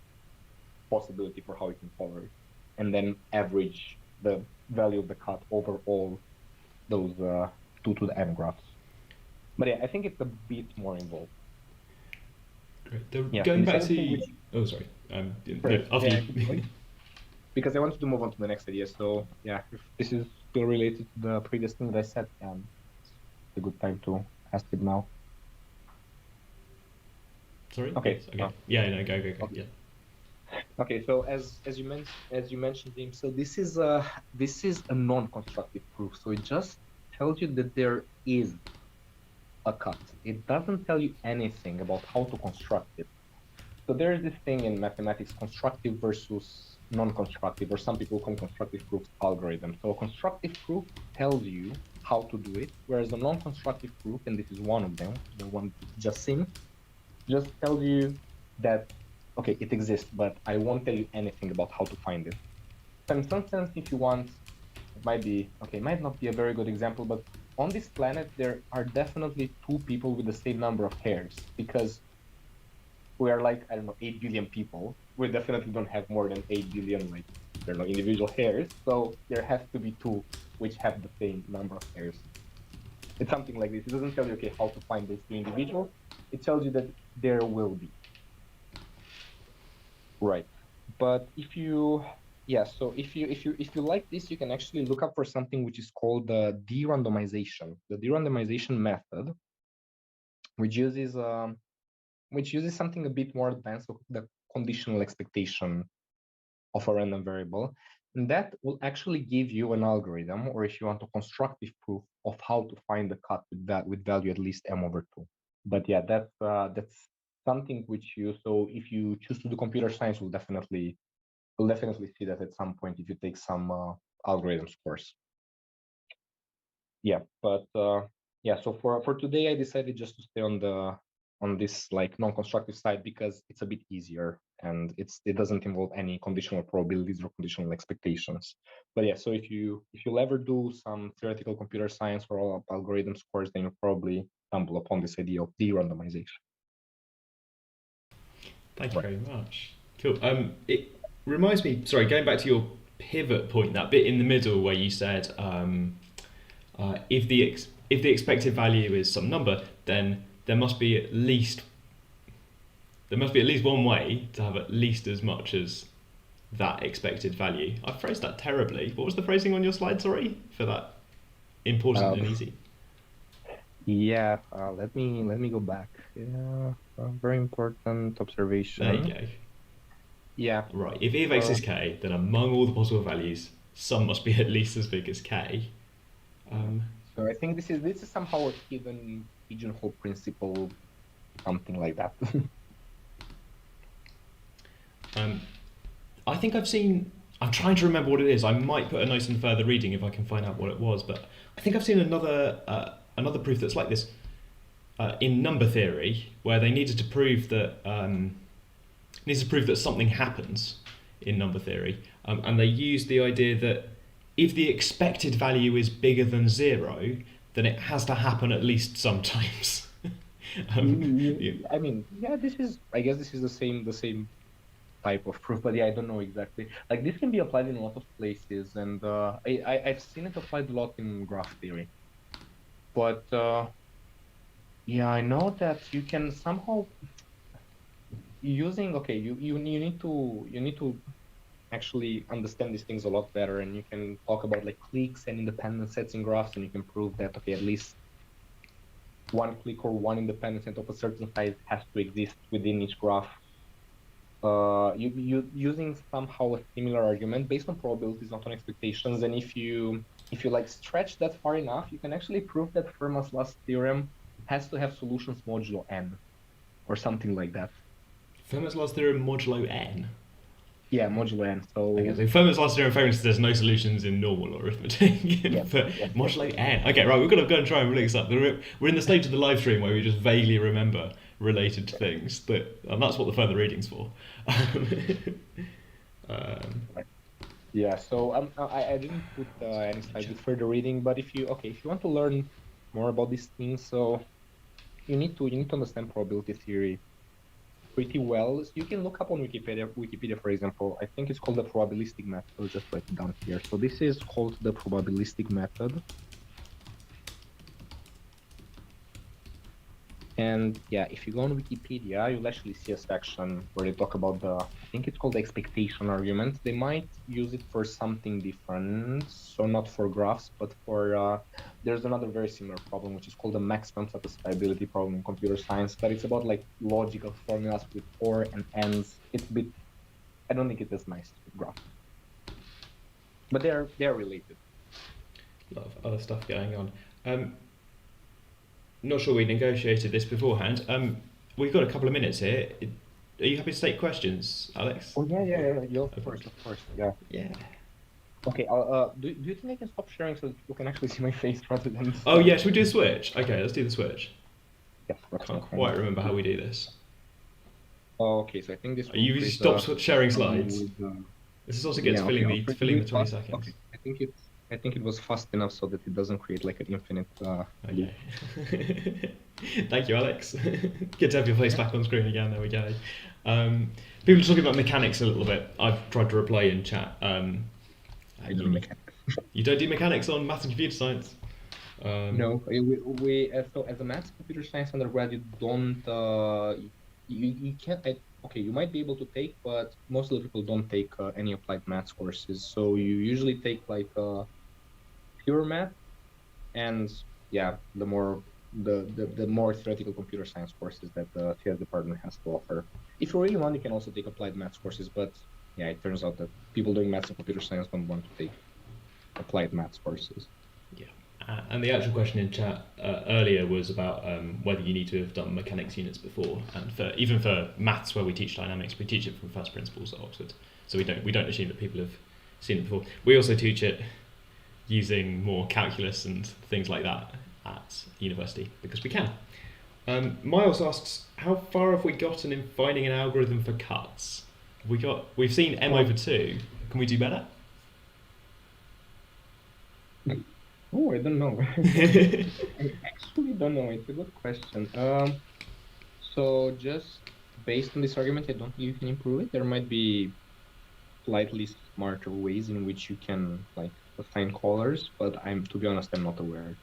possibility for how you can color it, and then average the value of the cut over all those 2 to the n graphs. But yeah, I think it's a bit more involved. Great. Going back to... Oh, sorry. After you. Because I wanted to move on to the next idea. So yeah, if this is still related to the previous thing that I said, it's a good time to ask it now. Sorry? Okay. Okay. Yeah, no, go. Okay. Yeah. Okay, so as you mentioned, James, so this is a non-constructive proof. So it just tells you that there is a cut. It doesn't tell you anything about how to construct it. So there is this thing in mathematics, constructive versus non-constructive, or some people call constructive proofs algorithm. So a constructive proof tells you how to do it, whereas a non-constructive proof, and this is one of them, the one just seen, just tells you that, okay, it exists, but I won't tell you anything about how to find it. So in some sense, if you want, it might not be a very good example, but on this planet, there are definitely 2 people with the same number of hairs, because we are like, 8 billion people. We definitely don't have more than 8 billion, individual hairs. So there has to be 2 which have the same number of hairs. It's something like this. It doesn't tell you, okay, how to find those 2 individuals. It tells you that there will be. Right. But if you like this, you can actually look up for something which is called the de-randomization. The de-randomization method, which uses something a bit more advanced, the conditional expectation of a random variable. And that will actually give you an algorithm, or if you want a constructive proof of how to find the cut with value at least m over 2. But yeah, that's something which so if you choose to do computer science, you'll definitely see that at some point if you take some algorithms course. Yeah, but so for today, I decided just to stay on this like non-constructive side because it's a bit easier and it doesn't involve any conditional probabilities or conditional expectations. But yeah, so if you'll ever do some theoretical computer science or algorithms course, then you'll probably stumble upon this idea of de-randomization. Thank you very much. Cool. It reminds me, sorry, going back to your pivot point, that bit in the middle where you said if the expected value is some number, then there must be at least one way to have at least as much as that expected value. I phrased that terribly. What was the phrasing on your slide, sorry, for that important and easy? Yeah, let me go back. Yeah, very important observation. There you go. Yeah. Right, if e of x is k, then among all the possible values, some must be at least as big as k. So I think this is somehow a hidden pigeonhole principle, something like that. I think I've seen. I'm trying to remember what it is. I might put a note in the further reading if I can find out what it was. But I think I've seen another proof that's like this in number theory, where they needed to prove that something happens in number theory, and they used the idea that if the expected value is bigger than 0, then it has to happen at least sometimes. I mean, yeah, I guess this is the same type of proof, but yeah, I don't know exactly. Like this can be applied in a lot of places, and I've seen it applied a lot in graph theory. But yeah, I know that you can somehow you need to actually understand these things a lot better, and you can talk about like cliques and independent sets in graphs, and you can prove that at least one clique or one independent set of a certain size has to exist within each graph. You using somehow a similar argument based on probabilities, not on expectations. And if you like stretch that far enough, you can actually prove that Fermat's last theorem has to have solutions modulo n, or something like that. Fermat's last theorem modulo n. Yeah, modulo n. So okay, so Fermat's last theorem famously there's no solutions in normal arithmetic. But modulo n. Okay, right, we've got to go and try and relate this up. We're in the stage of the live stream where we just vaguely remember related things, and that's what the further reading's for. Yeah, so I didn't put any slides with further reading, but if you want to learn more about these things, so you need to understand probability theory pretty well. So you can look up on Wikipedia, for example. I think it's called the probabilistic method. I'll just write it down here. So this is called the probabilistic method. And yeah, if you go on Wikipedia, you'll actually see a section where they talk about I think it's called the expectation argument. They might use it for something different, so not for graphs, but for, there's another very similar problem, which is called the maximum satisfiability problem in computer science, but it's about like logical formulas with or and ands. It's a bit, I don't think it's as nice with graphs, but they're related. A lot of other stuff going on. Not sure we negotiated this beforehand. We've got a couple of minutes here. Are you happy to take questions, Alex? Oh yeah, of course, yeah. Yeah. Okay, do you think I can stop sharing so that people can actually see my face rather than... Oh yeah, should we do a switch? Okay, let's do the switch. Yes. I can't quite remember how we do this. Oh, okay, so I think this... You stop sharing slides. This is also gets filling the 20 seconds. Okay, I think it was fast enough so that it doesn't create like an infinite... Okay. Thank you, Alex. Good to have your face back on screen again. There we go. People are talking about mechanics a little bit. I've tried to reply in chat. I do mechanics. You don't do mechanics on maths and computer science? No, we so as a maths computer science undergrad, you don't... you can't... Okay, you might be able to take, but most of the people don't take any applied maths courses. So you usually take like pure math, and yeah, the more theoretical computer science courses that the TS department has to offer. If you really want, you can also take applied maths courses, but yeah, it turns out that people doing maths and computer science don't want to take applied maths courses. Yeah. And the actual question in chat earlier was about whether you need to have done mechanics units before, and even for maths where we teach dynamics, we teach it from first principles at Oxford, so we don't assume that people have seen it before. We also teach it using more calculus and things like that at university because we can. Miles asks, how far have we gotten in finding an algorithm for cuts? We've seen m over 2. Can we do better? Oh, I don't know. I actually don't know. It's a good question. So just based on this argument, I don't think you can improve it. There might be slightly smarter ways in which you can like assign colors, but to be honest, I'm not aware.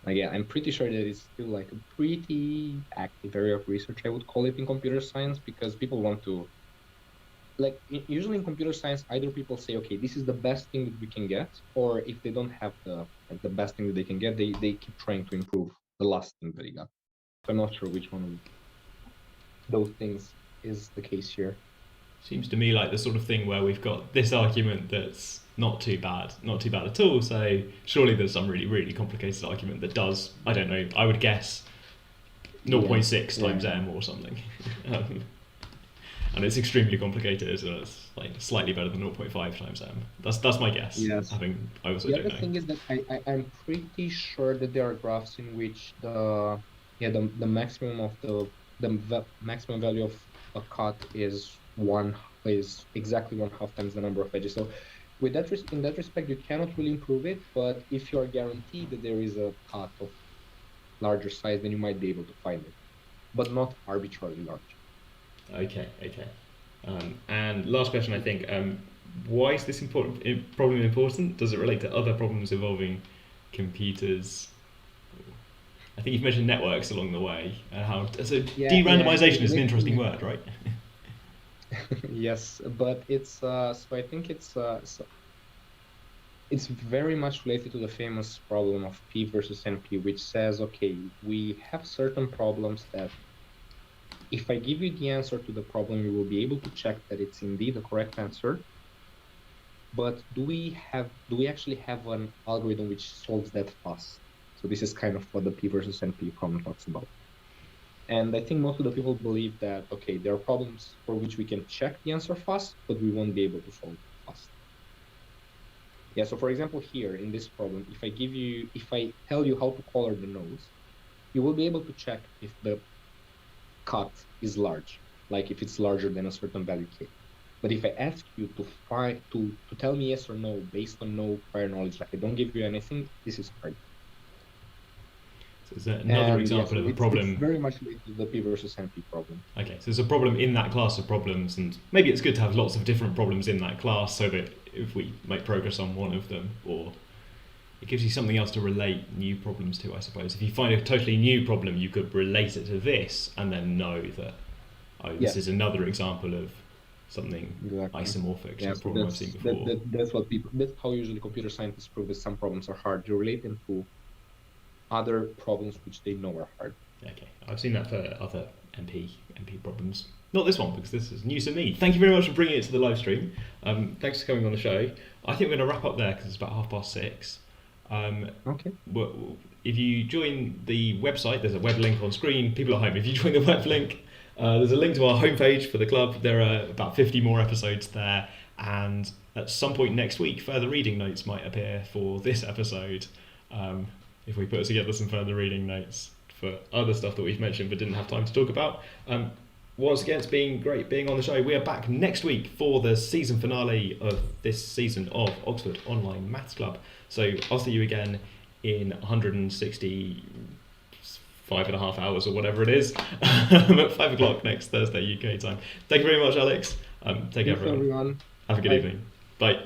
Like, yeah, I'm pretty sure that it's still like a pretty active area of research, I would call it, in computer science, because people want to like usually in computer science, either people say, okay, this is the best thing that we can get, or if they don't have the best thing that they can get, they keep trying to improve the last thing that they got. So I'm not sure which one of those things is the case here. Seems to me like the sort of thing where we've got this argument that's not too bad at all. So surely there's some really, really complicated argument that does, I don't know, I would guess 0.6 times m or something. And it's extremely complicated, so it's like slightly better than 0.5 times m. That's my guess. Yes. I also The don't other know. thing is that I'm pretty sure that there are graphs in which the maximum of the maximum value of a cut is exactly 1/2 times the number of edges. So with that in that respect, you cannot really improve it. But if you are guaranteed that there is a cut of larger size, then you might be able to find it, but not arbitrarily large. Okay. And last question, I think. Why is this problem important? Does it relate to other problems involving computers? I think you've mentioned networks along the way. De-randomization is an interesting word, right? Yes, but it's so I think it's very much related to the famous problem of P versus NP, which says, okay, we have certain problems that if I give you the answer to the problem, you will be able to check that it's indeed the correct answer. But do we actually have an algorithm which solves that fast? So this is kind of what the P versus NP problem talks about. And I think most of the people believe that, okay, there are problems for which we can check the answer fast, but we won't be able to solve it fast. Yeah, so for example, here in this problem, if I tell you how to color the nose, you will be able to check if the cut is large, like if it's larger than a certain value k. But if I ask you to tell me yes or no based on no prior knowledge, like I don't give you anything, this is hard. So is that another example of a problem? It's very much related to the P versus NP problem. Okay, so there's a problem in that class of problems, and maybe it's good to have lots of different problems in that class so that if we make progress on one of them, or it gives you something else to relate new problems to, I suppose. If you find a totally new problem, you could relate it to this and then know that, this is another example of something isomorphic to a problem I've seen before. That's how usually computer scientists prove that some problems are hard. You relate them to other problems which they know are hard. Okay, I've seen that for other NP problems. Not this one, because this is news to me. Thank you very much for bringing it to the live stream. Thanks for coming on the show. I think we're going to wrap up there because it's about 6:30. Okay. If you join the website, there's a web link on screen. People at home, if you join the web link, there's a link to our homepage for the club. There are about 50 more episodes there, and at some point next week, further reading notes might appear for this episode. If we put together some further reading notes for other stuff that we've mentioned but didn't have time to talk about. Once again, it's been great being on the show. We are back next week for the season finale of this season of Oxford Online Maths Club. So I'll see you again in 165.5 hours or whatever it is at 5 o'clock next Thursday UK time. Thank you very much, Alex. Take care, everyone. Have a good evening. Bye.